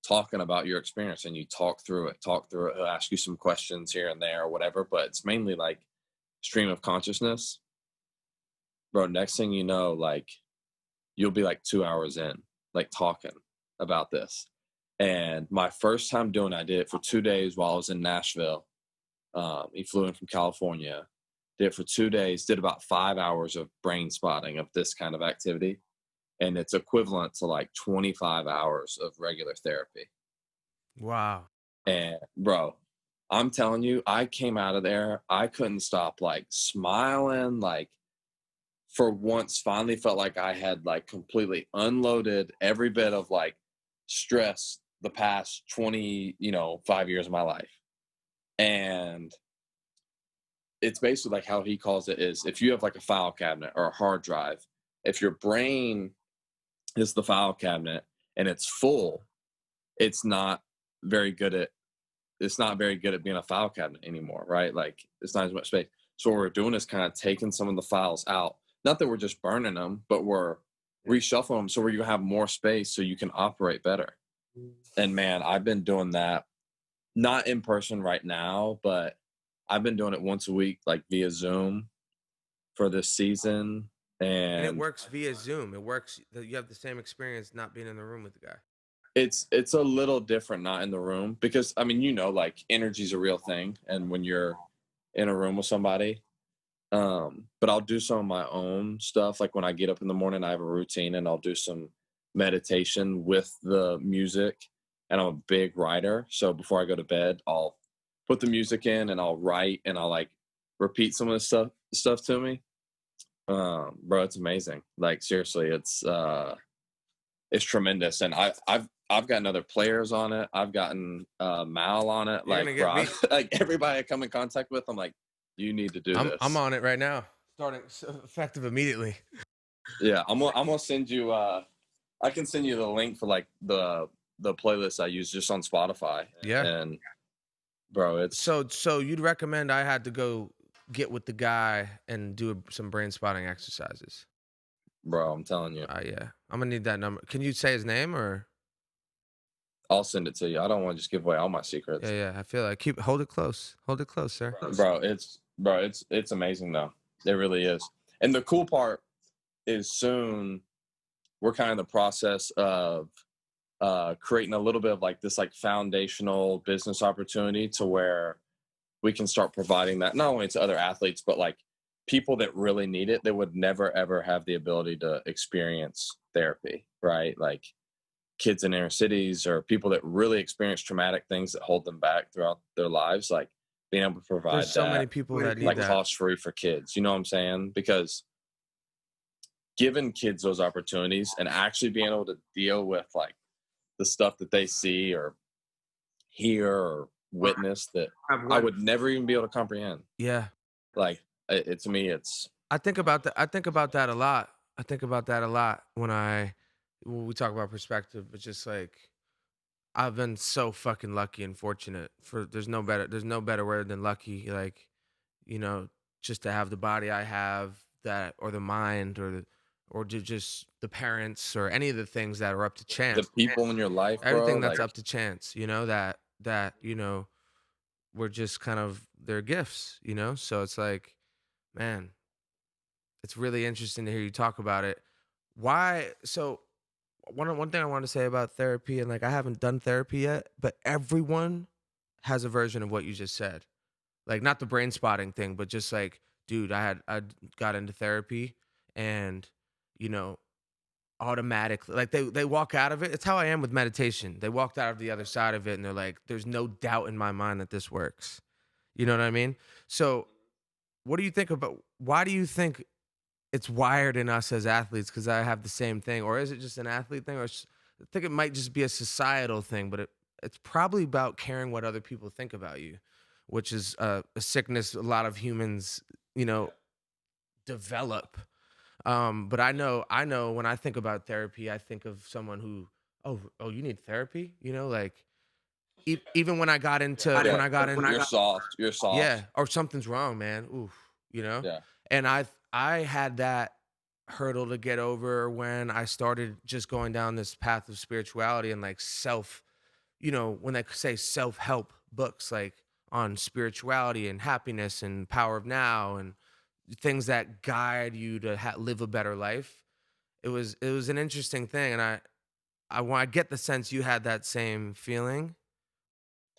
talking about your experience, and you talk through it. He'll ask you some questions here and there or whatever, but it's mainly like stream of consciousness. Bro, next thing you know, like, you'll be like 2 hours in, like talking about this. And my first time doing it, I did it for 2 days while I was in Nashville. He flew in from California, did it for 2 days, did about 5 hours of brain spotting of this kind of activity. And it's equivalent to like 25 hours of regular therapy. Wow. And bro, I'm telling you, I came out of there, I couldn't stop like smiling, like, for once finally felt like I had like completely unloaded every bit of like stress the past 5 years of my life. And it's basically like how he calls it is if you have like a file cabinet or a hard drive, if your brain is the file cabinet and it's full, it's not very good at being a file cabinet anymore, right? Like it's not as much space. So what we're doing is kind of taking some of the files out. Not that we're just burning them, but we're reshuffling them so where you have more space so you can operate better. And man, I've been doing that, not in person right now, but I've been doing it once a week, like via Zoom for this season. And it And works via Zoom. It works. You have the same experience not being in the room with the guy. it's a little different not in the room because I mean, like energy's a real thing. And when you're in a room with somebody, but I'll do some of my own stuff. Like when I get up in the morning, I have a routine and I'll do some meditation with the music. And I'm a big writer. So before I go to bed, I'll put the music in and I'll write and I'll like repeat some of the stuff to me. Bro, it's amazing. Like seriously, it's tremendous. And I've gotten other players on it. I've gotten Mal on it. You're Like, gonna get bro, me. like everybody I come in contact with, I'm like, you need to do this. I'm on it right now. Starting effective immediately. Yeah, I'm gonna send you. I can send you the link for like the playlist I use just on Spotify. Yeah. And bro, it's So you'd recommend I had to go get with the guy and do some brain spotting exercises? bro. I'm telling you, Yeah. I'm gonna need that number. Can you say his name or? I'll send it to you. I don't want to just give away all my secrets. Yeah. I feel like hold it close. Hold it close, sir. Bro, it's amazing though. It really is. And the cool part is soon we're kind of in the process of creating a little bit of like this like foundational business opportunity to where we can start providing that not only to other athletes but like people that really need it. They would never ever have the ability to experience therapy, right? Like kids in inner cities or people that really experience traumatic things that hold them back throughout their lives, like being able to provide There's so that, many people that need like that. cost-free for kids. You know what I'm saying? Because giving kids those opportunities and actually being able to deal with like the stuff that they see or hear or witness that I would never even be able to comprehend. Yeah. Like to me, it's. I think about that. I think about that a lot. When we talk about perspective, but just like I've been so fucking lucky and fortunate there's no better word than lucky. Like, just to have the body I have that, or the mind or just the parents or any of the things that are up to chance. The people in your life, bro, everything that's like, up to chance, that we're just kind of their gifts, so it's like, man, it's really interesting to hear you talk about it. Why? So one thing I want to say about therapy, and like I haven't done therapy yet, but everyone has a version of what you just said. Like not the brain spotting thing, but just like, dude, I got into therapy and, automatically, like they walk out of it. It's how I am with meditation. They walked out of the other side of it and they're like, there's no doubt in my mind that this works. You know what I mean? So what do you think about, why do you think it's wired in us as athletes? Because I have the same thing. Or is it just an athlete thing? Or I think it might just be a societal thing, but it's probably about caring what other people think about you, which is a sickness a lot of humans, develop. But I know when I think about therapy, I think of someone who, oh, you need therapy? Like even when I got into, you're soft. yeah, or something's wrong, man. Oof, Yeah. And I had that hurdle to get over when I started just going down this path of spirituality and like when they say self-help books, like on spirituality and happiness and power of now and things that guide you to live a better life. It was an interesting thing. And I get the sense you had that same feeling.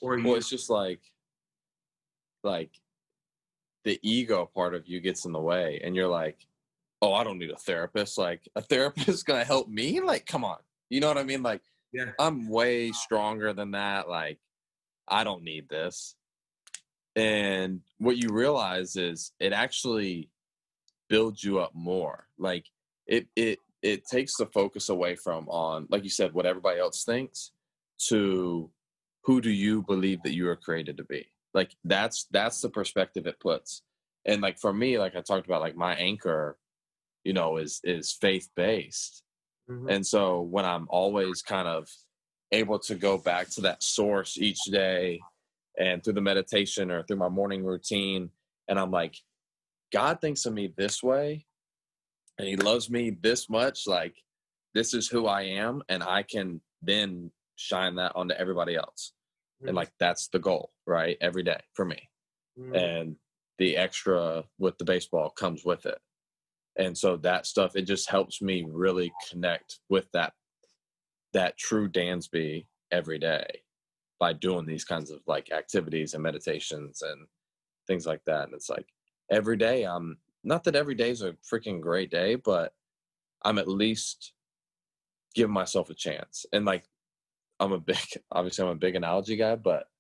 Well, it's just like the ego part of you gets in the way and you're like, oh, I don't need a therapist. Like a therapist is going to help me. Like, come on. You know what I mean? Like, Yeah. I'm way stronger than that. Like, I don't need this. And what you realize is it actually builds you up more. Like it it takes the focus away from on, like you said, what everybody else thinks, to who do you believe that you are created to be. Like that's the perspective it puts. And like for me, like I talked about, like my anchor, is faith based. Mhm. And so when I'm always kind of able to go back to that source each day, and through the meditation or through my morning routine, and I'm like, God thinks of me this way, and he loves me this much, like this is who I am, and I can then shine that onto everybody else. And Mhm. like that's the goal, right? Every day for me. Mhm. And the extra with the baseball comes with it. And so that stuff, it just helps me really connect with that true Dansby every day by doing these kinds of like activities and meditations and things like that. And it's like every day, I'm not that every day is a freaking great day, but I'm at least giving myself a chance. And like obviously I'm a big analogy guy, but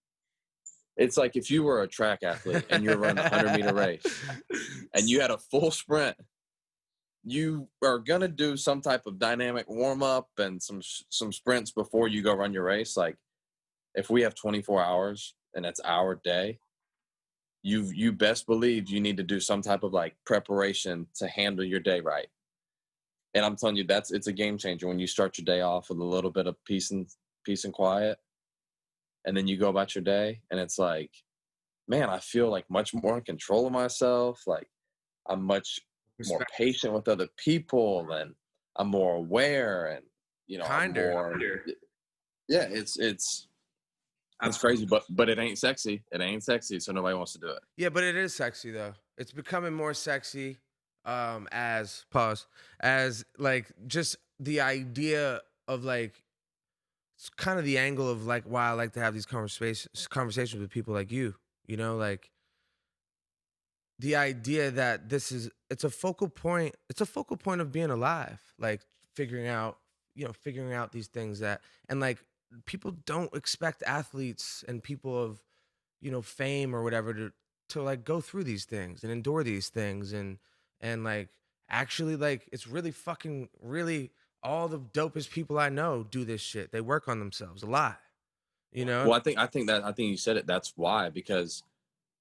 it's like if you were a track athlete and you're running a 100-meter race and you had a full sprint, you are going to do some type of dynamic warm up and some sprints before you go run your race. Like if we have 24 hours and it's our day, you best believe you need to do some type of like preparation to handle your day right. And I'm telling you, it's a game changer when you start your day off with a little bit of peace and quiet, and then you go about your day, and it's like, man, I feel like much more in control of myself. Like I'm much more Respect. patient with other people, and I'm more aware, and I'm Kinder. more. Yeah, it's crazy, but it ain't sexy. It ain't sexy, so nobody wants to do it. Yeah, but it is sexy though. It's becoming more sexy as pause as like just the idea of like it's kind of the angle of like why I like to have these conversations with people like you, like the idea that it's a focal point of being alive, like figuring out these things that and like people don't expect athletes and people of fame or whatever to like go through these things and endure these things and like actually like it's really fucking really all the dopest people I know do this shit. They work on themselves a lot, you know? Well, I think you said it. That's why, because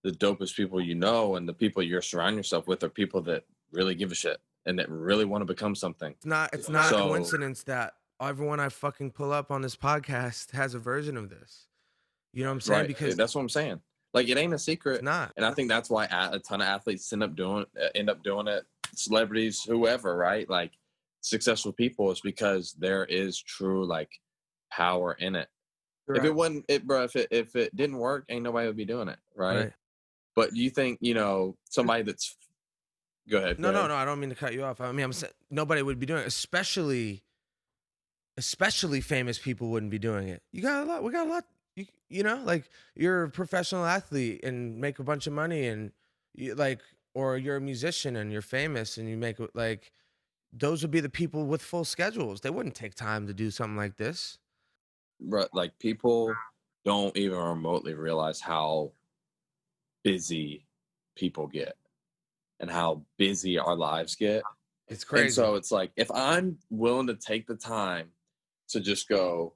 the dopest people and the people you're surrounding yourself with are people that really give a shit and that really want to become something. It's not a So coincidence that everyone I fucking pull up on this podcast has a version of this. You know what I'm saying? right, Because that's what I'm saying. Like it ain't a it's secret, not. and I think that's why a ton of athletes end up doing it. Celebrities, whoever, right? Like successful people, is because there is true like power in it. If Right. it wasn't it, bro, if it didn't work, ain't nobody would be doing it, right? Right. But do you think somebody that's go ahead, go No, no, ahead. no. I don't mean to cut you off. I mean, I'm saying nobody would be doing it, especially famous people wouldn't be doing it. You got a lot. We got a lot. Like you're a professional athlete and make a bunch of money, and or you're a musician and you're famous and you make like those would be the people with full schedules. They wouldn't take time to do something like this. Right, like people don't even remotely realize how busy people get and how busy our lives get. It's And crazy. so it's like if I'm willing to take the time to just go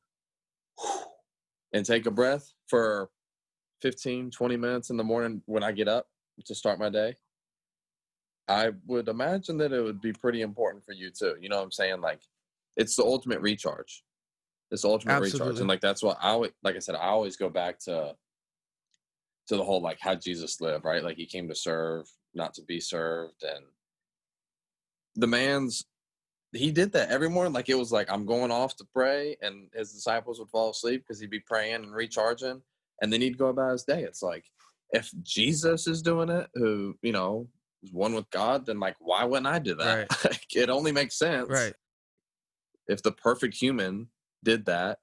and take a breath for 15, 20 minutes in the morning when I get up to start my day, I would imagine that it would be pretty important for you too. You know what I'm saying? Like it's the ultimate recharge. It's the ultimate recharge. And Absolutely. like that's what like I said, I always go back to the whole like how Jesus lived, right? Like he came to serve, not to be served. And the man's he did that every morning. Like it was like I'm going off to pray, and his disciples would fall asleep because he'd be praying and recharging, and then he'd go about his day. It's like if Jesus is doing it, who is one with God, then like why wouldn't I do that? Right. Like, it only makes sense Right. if the perfect human did that.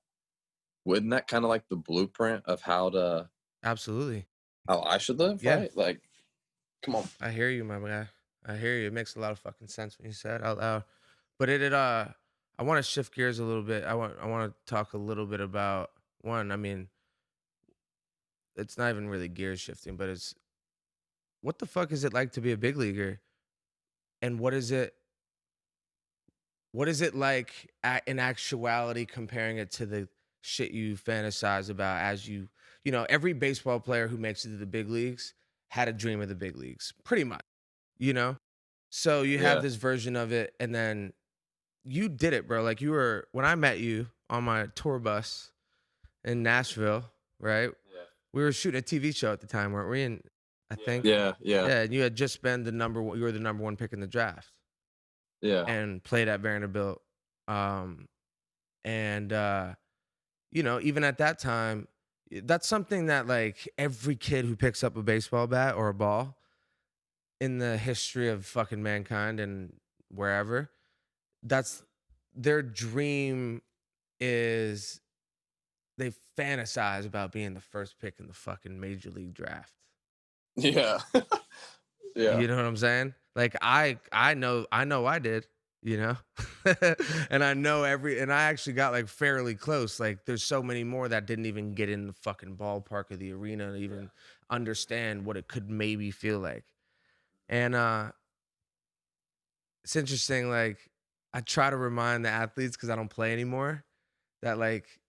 Wouldn't that kind of like the blueprint of Absolutely. how I should live, Yeah. right? Like, come on. I hear you, my guy. I hear you. It makes a lot of fucking sense when you said it out loud. But I want to shift gears a little bit. I want to talk a little bit about one. I mean, it's not even really gear shifting, but it's what the fuck is it like to be a big leaguer? And what is it like in actuality comparing it to the shit you fantasize about as you know, every baseball player who makes it to the big leagues had a dream of the big leagues, pretty much, you know? So you have Yeah. this version of it, and then you did it, bro. Like, you were, when I met you on my tour bus in Nashville, right? Yeah. We were shooting a TV show at the time, weren't we? And I think, Yeah. Yeah. yeah, and you had just been you were the number one pick in the draft Yeah. and played at Vanderbilt. And you know, even at that time, that's something that like every kid who picks up a baseball bat or a ball in the history of fucking mankind and wherever, that's their dream is they fantasize about being the first pick in the fucking major league draft. Yeah. Yeah. You know what I'm saying? Like I know I did, you know? And I know and I actually got like fairly close. Like there's so many more that didn't even get in the fucking ballpark of the arena to even understand what it could maybe feel like. And it's interesting, like I try to remind the athletes, because I don't play anymore, that like,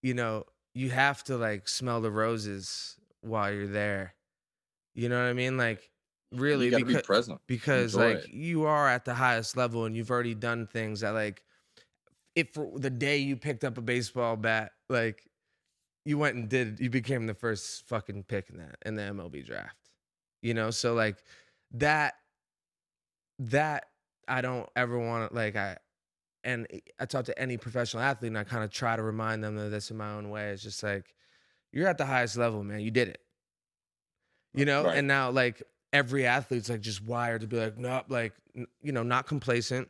you know, you have to like smell the roses while you're there. You know what I mean? Like really, You got to be present. because Enjoy like it. you are at the highest level and you've already done things that like, if for the day you picked up a baseball bat, like you went and you became the first fucking pick in the MLB draft. You know, so like that I don't ever want to like I talk to any professional athlete and I kind of try to remind them of this in my own way. It's just like, you're at the highest level, man. You did it. You know? Right. And now like every athlete's like just wired to be like, nope, like, you know, not complacent.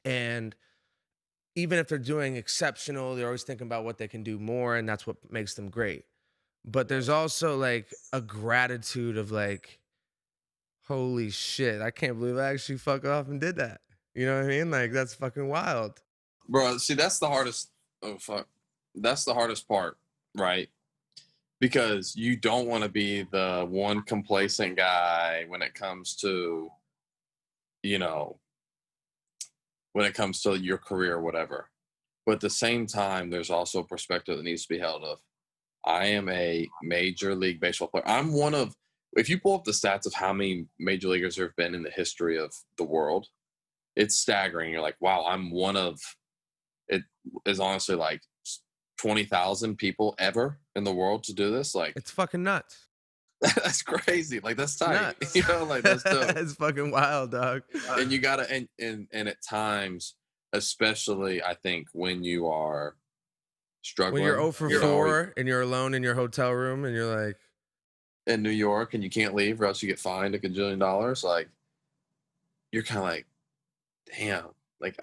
And even if they're doing exceptional, they're always thinking about what they can do more. And that's what makes them great. But there's also like a gratitude of like, holy shit, I can't believe I actually fuck off and did that. You know what I mean? Like, that's fucking wild. Bro, see, that's the hardest. Oh, fuck. That's the hardest part, right? Because you don't want to be the one complacent guy when it comes to, you know, when it comes to your career or whatever. But at the same time, there's also a perspective that needs to be held of. I am a major league baseball player. I'm one of, if you pull up the stats of how many major leaguers there have been in the history of the world, it's staggering. You're like, wow, I'm one of, it is honestly like 20,000 people ever in the world to do this. Like, It's fucking nuts. that's crazy. Like, that's tight. Nuts. You know, like that's dope. It's fucking wild, dog. And you gotta, and at times, especially I think when you are struggling, When you're 0 for 4 and you're alone in your hotel room and you're like, in New York and you can't leave or else you get fined $1 gajillion, like you're kind of like, damn, like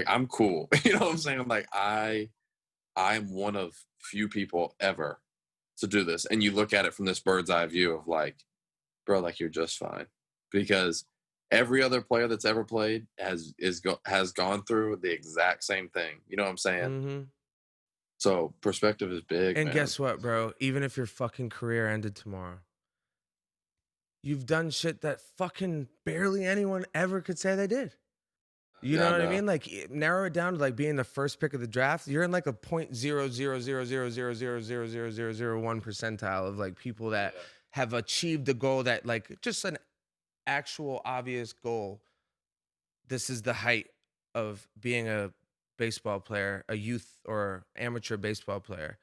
I'm cool. You know what I'm saying? Like I'm one of few people ever to do this. And you look at it from this bird's eye view of like, bro, like you're just fine. Because every other player that's ever played has gone through the exact same thing. You know what I'm saying? mm-hmm. So perspective is big. And man. guess what, bro? Even if your fucking career ended tomorrow, you've done shit that fucking barely anyone ever could say they did. You know what I mean? Like, narrow it down to like being the first pick of the draft. You're in like a 0.00000000001 percentile of like people that have achieved the goal that like just an actual obvious goal. This is the height of being a baseball player, a youth or amateur baseball player.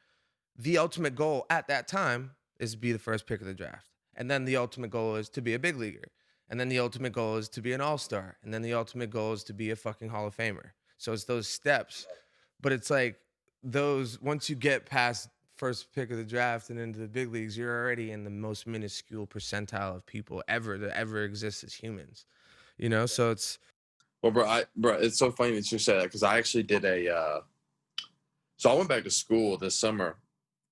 The ultimate goal at that time is to be the first pick of the draft. And then the ultimate goal is to be a big leaguer. And then the ultimate goal is to be an all-star. And then the ultimate goal is to be a fucking Hall of Famer. So it's those steps. But it's like once you get past first pick of the draft and into the big leagues, you're already in the most minuscule percentile of people that ever exist as humans. You know, so it's... Well, bro, it's so funny that you say that because I actually did so I went back to school this summer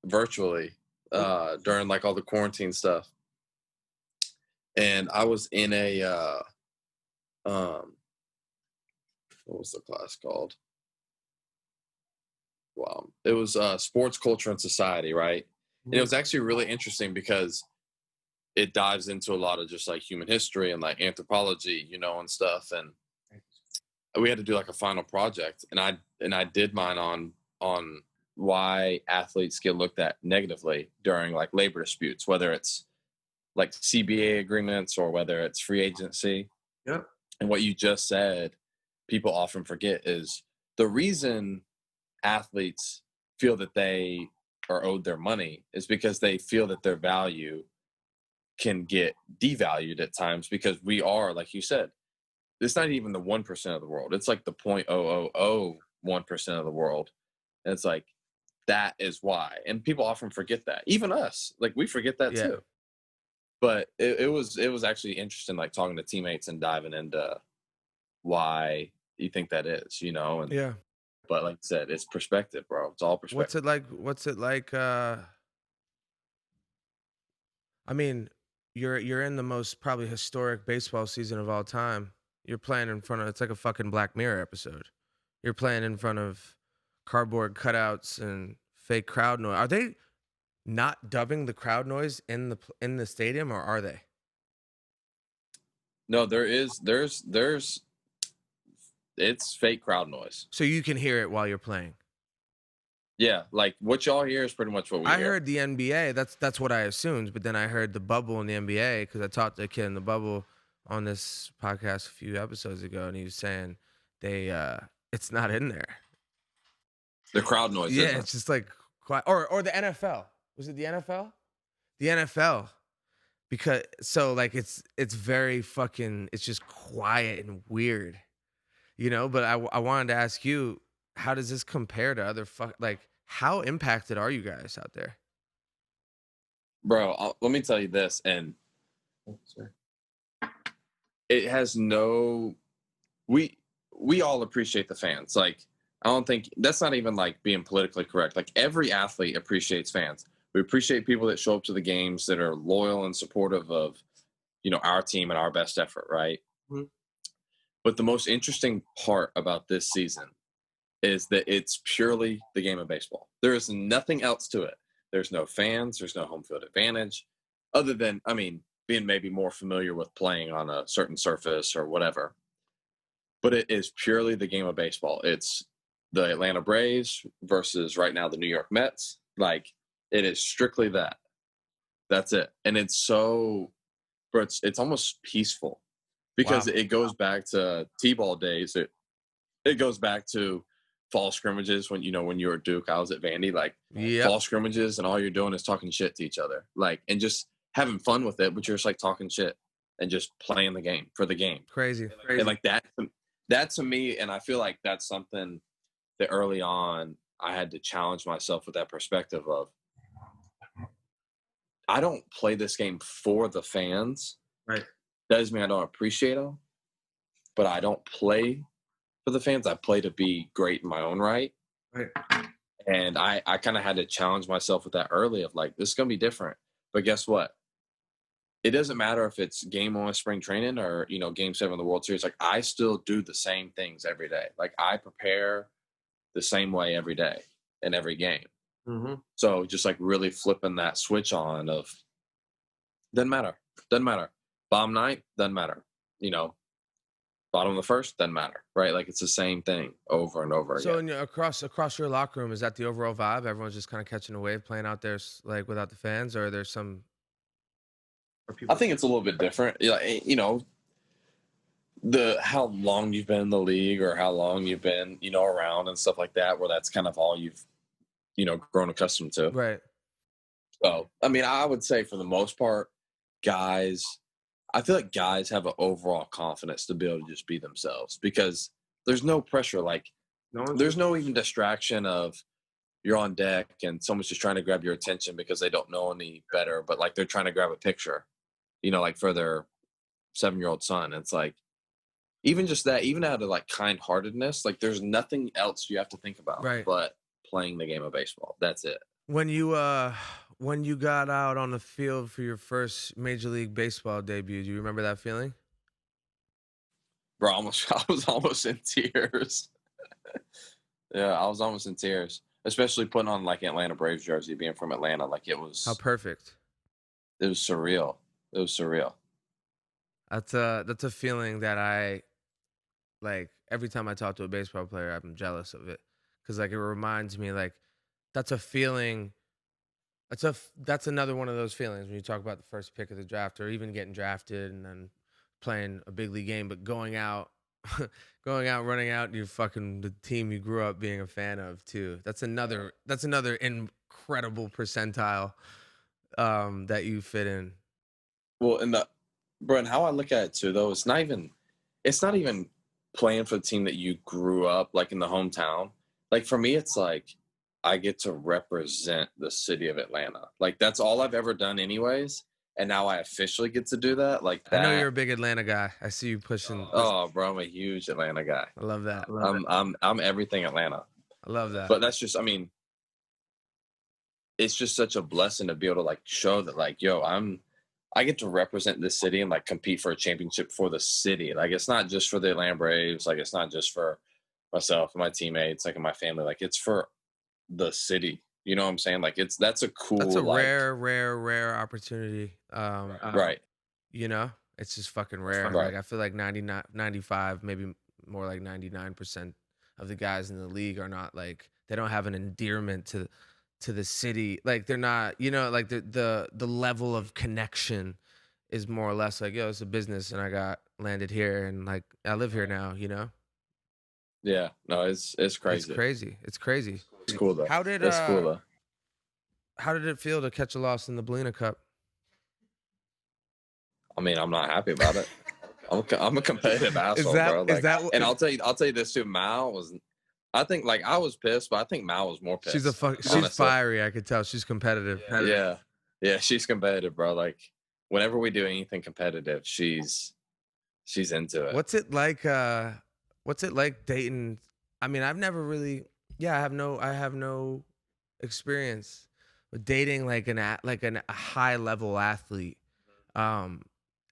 virtually during like all the quarantine stuff. And I was in a what was the class called? Wow. It was sports, culture, and society, right? And it was actually really interesting because it dives into a lot of just like human history and like anthropology, you know, and stuff. And we had to do like a final project, and I did mine on why athletes get looked at negatively during like labor disputes, whether it's like CBA agreements or whether it's free agency. Yep. And what you just said, people often forget is the reason athletes feel that they are owed their money is because they feel that their value can get devalued at times, because we are, like you said, it's not even the 1% of the world. It's like the 0.0001% of the world. And it's like, that is why. And people often forget that. Even us, like we forget that too. But it was actually interesting, like talking to teammates and diving into why you think that is, you know? And Yeah. but like I said, it's perspective, bro. It's all perspective. What's it like? I mean, you're in the most probably historic baseball season of all time. You're playing in front of, it's like a fucking Black Mirror episode. You're playing in front of cardboard cutouts and fake crowd noise. Are they not dubbing the crowd noise in the stadium, or are they? No, there's it's fake crowd noise. So you can hear it while you're playing. Yeah, like what y'all hear is pretty much what we I hear. heard the NBA. That's what I assumed, but then I heard the bubble in the NBA because I talked to a kid in the bubble on this podcast a few episodes ago, and he was saying it's not in there. The crowd noise. Yeah, it's just like quiet. Or the NFL. Was it the NFL? The NFL. Because so like it's very fucking, it's just quiet and weird, you know. But I wanted to ask you, how does this compare to other like how impacted are you guys out there? Bro, let me tell you this, and it has no. We all appreciate the fans. Like, I don't think that's not even like being politically correct. Like, every athlete appreciates fans. We appreciate people that show up to the games that are loyal and supportive of, you know, our team and our best effort, right? Mm-hmm. But the most interesting part about this season is that it's purely the game of baseball. There is nothing else to it. There's no fans. There's no home field advantage, other than, I mean, being maybe more familiar with playing on a certain surface or whatever. But it is purely the game of baseball. It's the Atlanta Braves versus right now the New York Mets. Like, it is strictly that. That's it. And it's so, bro, it's almost peaceful, because it goes back to T-ball days. It goes back to fall scrimmages when, you know, when you were at Duke, I was at Vandy, like fall scrimmages, and all you're doing is talking shit to each other, like, and just having fun with it, but you're just like talking shit and just playing the game for the game. Crazy. And like that to me, and I feel like that's something that early on I had to challenge myself with, that perspective of, I don't play this game for the fans. Right. Doesn't mean I don't appreciate them, but I don't play for the fans. I play to be great in my own right. Right. And I kind of had to challenge myself with that early, of like, this is going to be different. But guess what? It doesn't matter if it's game 1 of spring training or, you know, game 7 of the World Series. Like, I still do the same things every day. Like, I prepare the same way every day in every game. Mm-hmm. So just like really flipping that switch on of, doesn't matter. Bottom 9th, doesn't matter. You know, bottom of the first, doesn't matter, right? Like, it's the same thing over and over again. So across your locker room, is that the overall vibe? Everyone's just kind of catching a wave, playing out there like without the fans, or there's some? I think it's a little bit different. You know, how long you've been in the league, or how long you've been, you know, around and stuff like that, where that's kind of all you've, you know, grown accustomed to. Right. So, I mean, I would say for the most part, guys, I feel like guys have an overall confidence to be able to just be themselves, because there's no pressure. Like, there's no even distraction of you're on deck and someone's just trying to grab your attention because they don't know any better, but like they're trying to grab a picture, you know, like for their 7-year-old son. It's like, even just that, even out of like kind-heartedness, like there's nothing else you have to think about, Right, but playing the game of baseball. That's it. When you got out on the field for your first Major League Baseball debut, do you remember that feeling? Bro, I was almost in tears. Yeah, I was almost in tears, especially putting on like Atlanta Braves jersey, being from Atlanta. Like, it was, How perfect. it was surreal. It was surreal. That's a feeling that like every time I talk to a baseball player, I'm jealous of it because like it reminds me like that's a feeling. That's another one of those feelings when you talk about the first pick of the draft or even getting drafted and then playing a big league game, but going out, going out, running out, you fucking the team you grew up being a fan of too. That's another incredible percentile that you fit in. Well, and how I look at it too, though, it's not even playing for the team that you grew up like in the hometown. Like for me, it's like I get to represent the city of Atlanta. Like that's all I've ever done, anyways. And now I officially get to do that. Like that. I know you're a big Atlanta guy. I see you pushing. Oh, bro, I'm a huge Atlanta guy. I love that. I'm everything Atlanta. I love that. But that's just, I mean, it's just such a blessing to be able to like show that like, yo, I get to represent this city and like compete for a championship for the city. Like it's not just for the Atlanta Braves. Like it's not just for myself and my teammates, like and my family. Like it's for the city. You know what I'm saying? Like that's a cool. That's a like, rare opportunity. Right. You know, it's just fucking rare. Right. Like I feel like 99, 95, maybe more like 99% of the guys in the league are not like they don't have an endearment to the city. Like they're not, you know, like the level of connection is more or less like, yo, it's a business and I got landed here and like I live here now, you know? Yeah. No, it's crazy. It's crazy. It's cool though. It's cool though. How did it feel to catch a loss in the Belina Cup? I mean, I'm not happy about it. I'm a competitive asshole, bro. Like, and I'll tell you this too. Mal was, I think like I was pissed, but I think Mal was more pissed. She's fiery. I could tell she's competitive. Yeah, she's competitive, bro. Like whenever we do anything competitive, she's into it. What's it like dating? I mean, I've never really. Yeah, I have no experience with dating like a high level athlete.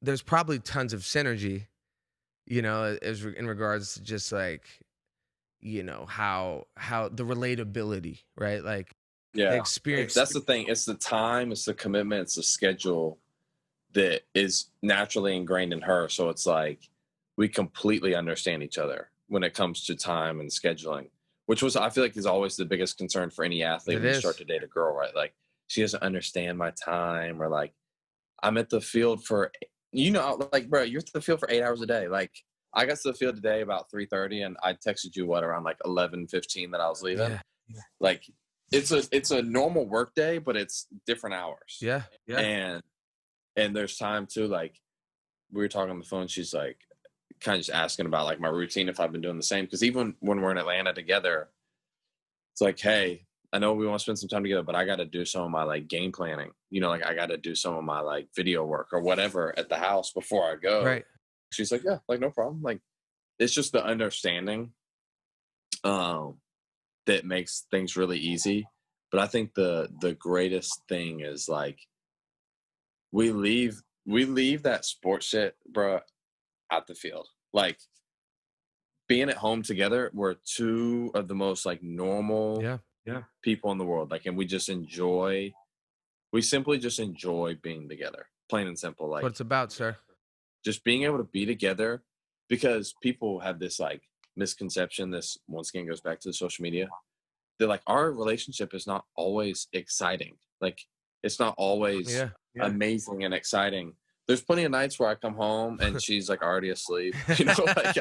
There's probably tons of synergy, you know, in regards to just like, you know, how the relatability, right? Like, the experience. That's the thing. It's the time, it's the commitment, it's the schedule that is naturally ingrained in her. So it's like we completely understand each other when it comes to time and scheduling, which I feel like is always the biggest concern for any athlete when you start to date a girl, right? Like she doesn't understand my time, or like I'm at the field for, you know, like, bro, you're at the field for 8 hours a day. Like I got to the field today about 3:30 and I texted you around like 11:15 that I was leaving. Yeah. Like it's a normal work day, but it's different hours. Yeah. And there's time too, like we were talking on the phone. She's like kind of just asking about like my routine, if I've been doing the same. Cause even when we're in Atlanta together, it's like, hey, I know we want to spend some time together, but I got to do some of my like game planning, you know, like I got to do some of my like video work or whatever at the house before I go. Right. She's like, yeah, like no problem. Like it's just the understanding that makes things really easy. But I think the greatest thing is like we leave that sports shit, bro, at the field. Like being at home together, we're two of the most like normal people in the world. Like, and we simply just enjoy being together, plain and simple. Like what it's about, sir. Just being able to be together, because people have this like misconception. This once again goes back to the social media. They're like, our relationship is not always exciting. Like it's not always amazing and exciting. There's plenty of nights where I come home and she's like already asleep. You know, like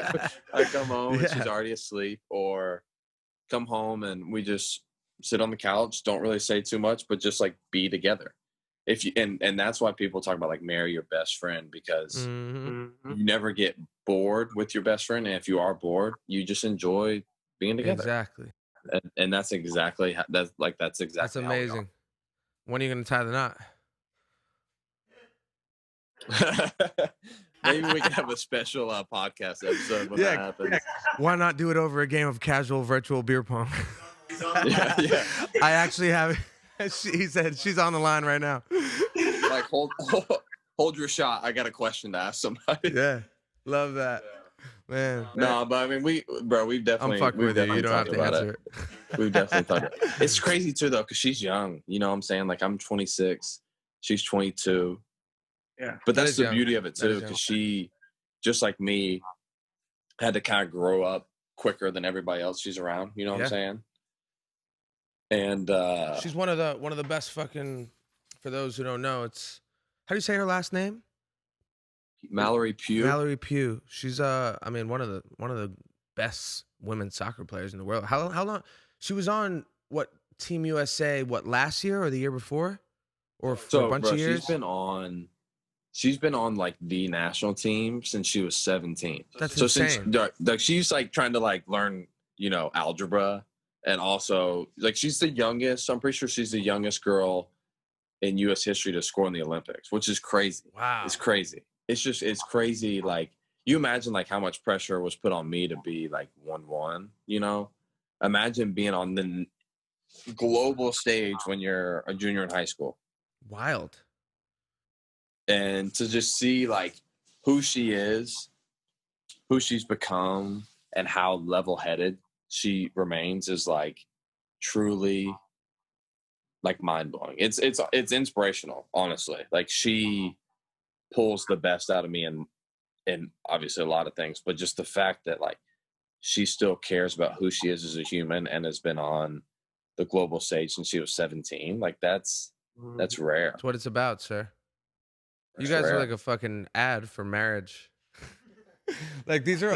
I come home and she's already asleep, or come home and we just sit on the couch, don't really say too much, but just like be together. If you and that's why people talk about like marry your best friend, because you never get bored with your best friend, and if you are bored, you just enjoy being together. Exactly. And that's exactly that's exactly. That's amazing. When are you gonna tie the knot? Maybe we can have a special podcast episode when that happens. Why not do it over a game of casual virtual beer pong? yeah. I actually have. He said she's on the line right now. Like hold your shot. I got a question to ask somebody. Yeah, love that, man. No, but I mean, we've definitely. I'm fucking with you. You don't have to answer it. We've definitely thought it. It's crazy too, though, because she's young. You know what I'm saying? Like I'm 26, she's 22. Yeah, but that's the beauty of it too, because she, just like me, had to kind of grow up quicker than everybody else she's around. You know what I'm saying? And she's one of the best fucking. For those who don't know, it's how do you say her last name? Mallory Pugh. Mallory Pugh. She's I mean one of the best women's soccer players in the world. How long she was on what Team USA? What, last year or the year before, or for a bunch of years? She's been on like the national team since she was 17. That's insane. Since she's like trying to like learn, you know, algebra, and also like she's the youngest. I'm pretty sure she's the youngest girl in U.S. history to score in the Olympics, which is crazy. Wow, it's crazy. It's crazy. Like, you imagine like how much pressure was put on me to be like 1-1. You know, imagine being on the global stage when you're a junior in high school. Wild. And to just see like who she is, who she's become, and how level-headed she remains is like truly like mind-blowing. It's inspirational, honestly. Like, she pulls the best out of me and obviously a lot of things, but just the fact that like she still cares about who she is as a human and has been on the global stage since she was 17, like that's rare. That's what it's about, sir. That's you guys rare. are like a fucking ad for marriage. Like these are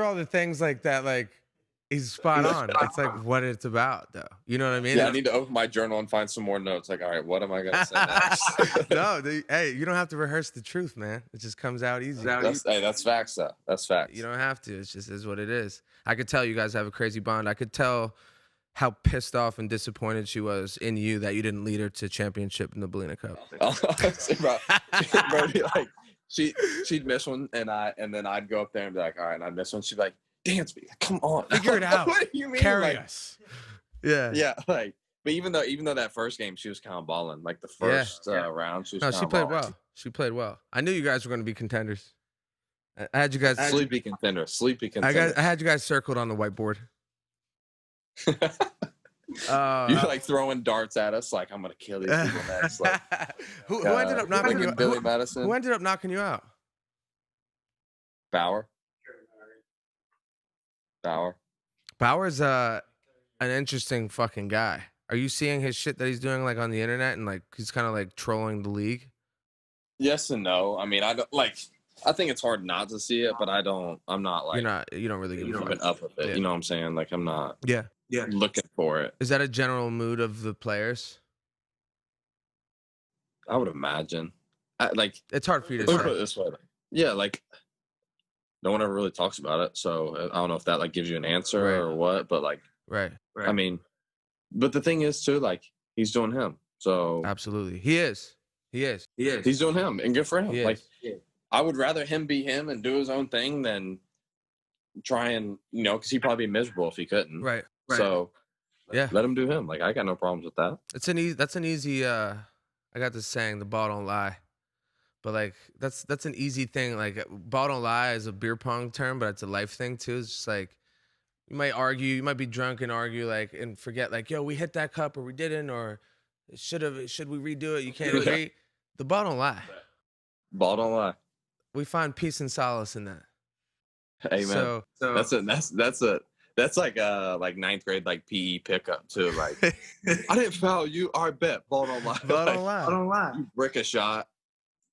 all the things like that. Like, he's spot on. It's like what it's about, though. You know what I mean? Yeah, I need to open my journal and find some more notes. Like, all right, what am I gonna say next? No, hey, you don't have to rehearse the truth, man. It just comes out easy. That's facts, though. That's facts. You don't have to. It just is what it is. I could tell you guys have a crazy bond. I could tell how pissed off and disappointed she was in you that you didn't lead her to championship in the Bellina Cup. Bro, be like, she'd miss one, and then I'd go up there and be like, all right, and I'd miss one. She'd be like, Dansby, come on, figure it out. What do you mean? Carry like, us. Yeah. Yeah, like, but even though that first game she was kind of balling, like the first round, she was. No, she played well. She played well. I knew you guys were going to be contenders. I had you guys sleepy contenders. I had you guys circled on the whiteboard. You're like throwing darts at us, like I'm gonna kill these people next. Like, who ended up knocking you out? Billy Madison. Who ended up knocking you out? Bauer. Bauer's an interesting fucking guy. Are you seeing his shit that he's doing like on the internet and like he's kind of like trolling the league? Yes and no. I mean, I don't like. I think it's hard not to see it, but I'm not like you don't really give a fuck. Up with it. Yeah. You know what I'm saying? Like, I'm not. Yeah. Looking for it. Is that a general mood of the players? I would imagine. Like, it's hard for you to say. Put it this way. Yeah, like no one ever really talks about it, so I don't know if that like gives you an answer or what. But like, right. I mean, but the thing is too, like, he's doing him. So absolutely, he is. He's doing him, and good for him. Like, I would rather him be him and do his own thing than try and, you know, because he'd probably be miserable if he couldn't. Right. So, yeah, let him do him. Like, I got no problems with that. That's an easy. I got this saying, the ball don't lie, but like that's an easy thing. Like, ball don't lie is a beer pong term, but it's a life thing too. It's just like you might argue, you might be drunk and argue like and forget like, yo, we hit that cup or we didn't, or should we redo it? You can't agree. The ball don't lie. Ball don't lie. We find peace and solace in that. Hey man, that's like ninth grade like PE pickup too. Like, I didn't foul you. All right, bet. Ball don't lie. Ball don't lie. Ball don't lie. You brick a shot.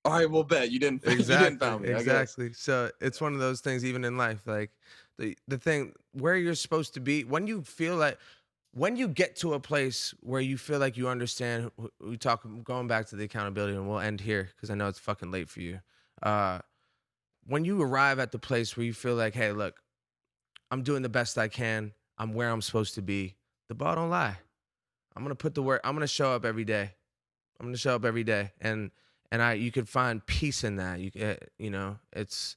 All right, we'll bet you didn't. Exactly. You didn't foul me. Exactly. So it's one of those things, even in life, like the thing where you're supposed to be when you get to a place where you feel like you understand. We talk going back to the accountability, and we'll end here because I know it's fucking late for you. When you arrive at the place where you feel like, hey, look, I'm doing the best I can. I'm where I'm supposed to be. The ball don't lie. I'm going to put the work. I'm going to show up every day. And you could find peace in that. You know, it's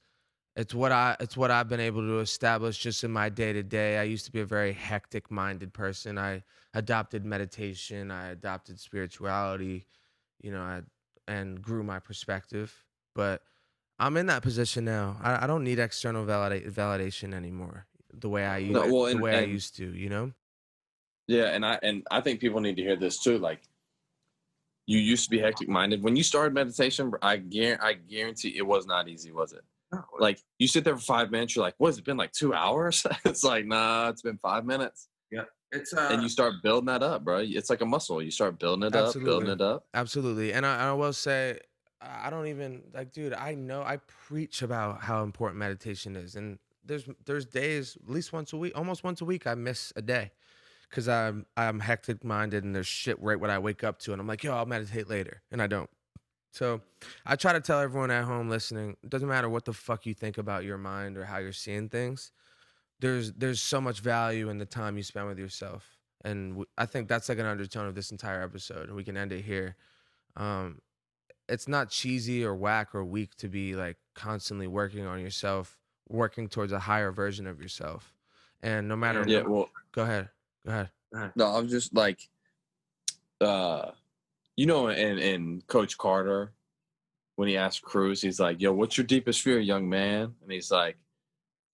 what I've been able to establish just in my day to day. I used to be a very hectic minded person. I adopted meditation. I adopted spirituality, you know, and grew my perspective, but I'm in that position now. I don't need external validation anymore the way I used to, you know? Yeah, and I think people need to hear this too. Like, you used to be hectic minded. When you started meditation, I guarantee it was not easy, was it? Like you sit there for 5 minutes, you're like, what has it been, like 2 hours? It's like, nah, it's been 5 minutes. Yeah. It's And you start building that up, bro. It's like a muscle. You start building it up, building it up. Absolutely. And I will say, I don't even like, dude, I know I preach about how important meditation is. And there's days, at least once a week, almost once a week, I miss a day because I'm hectic minded and there's shit right when I wake up to. And I'm like, yo, I'll meditate later. And I don't. So I try to tell everyone at home listening, it doesn't matter what the fuck you think about your mind or how you're seeing things. There's so much value in the time you spend with yourself. And I think that's like an undertone of this entire episode. And we can end it here. Um, it's not cheesy or whack or weak to be like constantly working on yourself, working towards a higher version of yourself. And no matter Yeah, what, well, go ahead. no, I'm just like, you know, in Coach Carter, when he asked Cruz, he's like, yo, what's your deepest fear, young man? And he's like,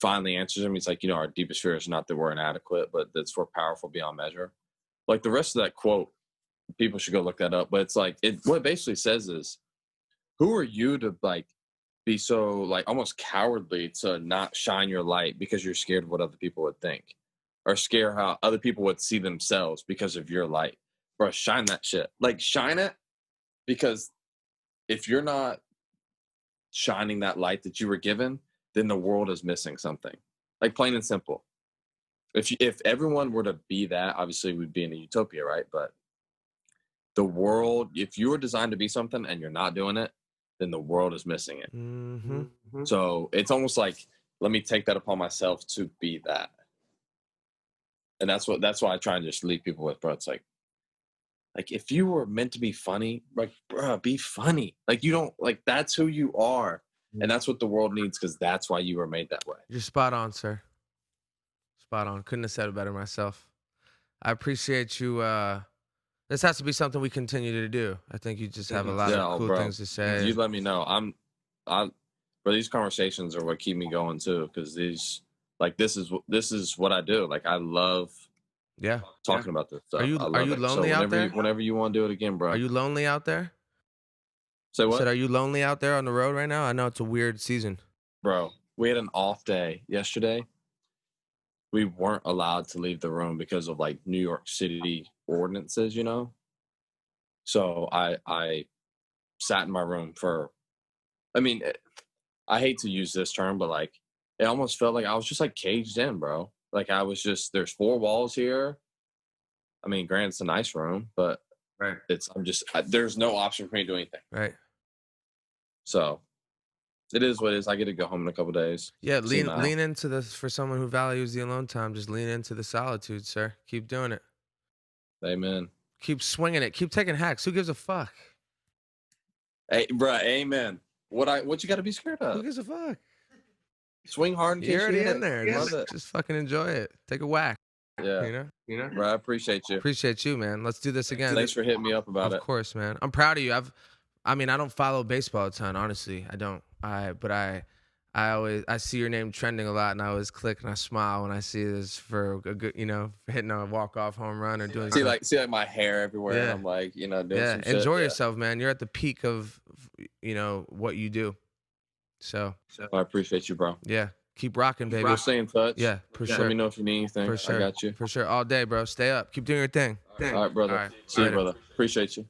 finally answers him. He's like, you know, our deepest fear is not that we're inadequate, but that's we're powerful beyond measure. Like the rest of that quote, people should go look that up. But it's like, what it basically says is, who are you to like be so like almost cowardly to not shine your light because you're scared of what other people would think, or scared how other people would see themselves because of your light? Bro, shine that shit. Like shine it, because if you're not shining that light that you were given, then the world is missing something. Like plain and simple. If everyone were to be that, obviously we'd be in a utopia, right? But the world, if you were designed to be something and you're not doing it, then the world is missing it. Mm-hmm. So it's almost like, let me take that upon myself to be that. And that's why I try and just leave people with, bro. It's like if you were meant to be funny, like, bro, be funny. Like you don't, like, that's who you are. And that's what the world needs, because that's why you were made that way. You're spot on, sir. Spot on. Couldn't have said it better myself. I appreciate you. This has to be something we continue to do. I think you just have a lot of cool things to say. You let me know. But these conversations are what keep me going too, because these, like, this is what I do. Like, I love talking about this stuff. Are you lonely out there? Whenever you want to do it again, bro. Are you lonely out there? Say what? I said, are you lonely out there on the road right now? I know it's a weird season. Bro, we had an off day yesterday. We weren't allowed to leave the room because of like New York City ordinances, you know? So I sat in my room for, I mean, I hate to use this term, but like, it almost felt like I was just like caged in, bro. Like I was just, there's 4 walls here. I mean, granted, it's a nice room, but right. There's no option for me to do anything. Right. So it is what it is. I get to go home in a couple days. Yeah, lean into this for someone who values the alone time. Just lean into the solitude, sir. Keep doing it. Amen. Keep swinging it. Keep taking hacks. Who gives a fuck? Hey, bro, amen. What you got to be scared of? Who gives a fuck? Swing hard and you're already in there. Just fucking enjoy it. Take a whack. Yeah. You know? Bro, I appreciate you. Appreciate you, man. Let's do this again. Thanks for hitting me up about it. Of course, man. I'm proud of you. I don't follow baseball a ton, honestly. I don't. I see your name trending a lot, and I always click and I smile when I see this for a good, hitting a walk-off home run or doing. See like my hair everywhere. Yeah. And I'm like, doing some shit. Enjoy yourself, man. You're at the peak of, what you do. So I appreciate you, bro. Yeah. Keep rocking, baby. We'll stay in touch. Yeah, for sure. Let me know if you need anything. For sure. I got you. For sure. All day, bro. Stay up. Keep doing your thing. All right, brother. See you, brother. Appreciate you.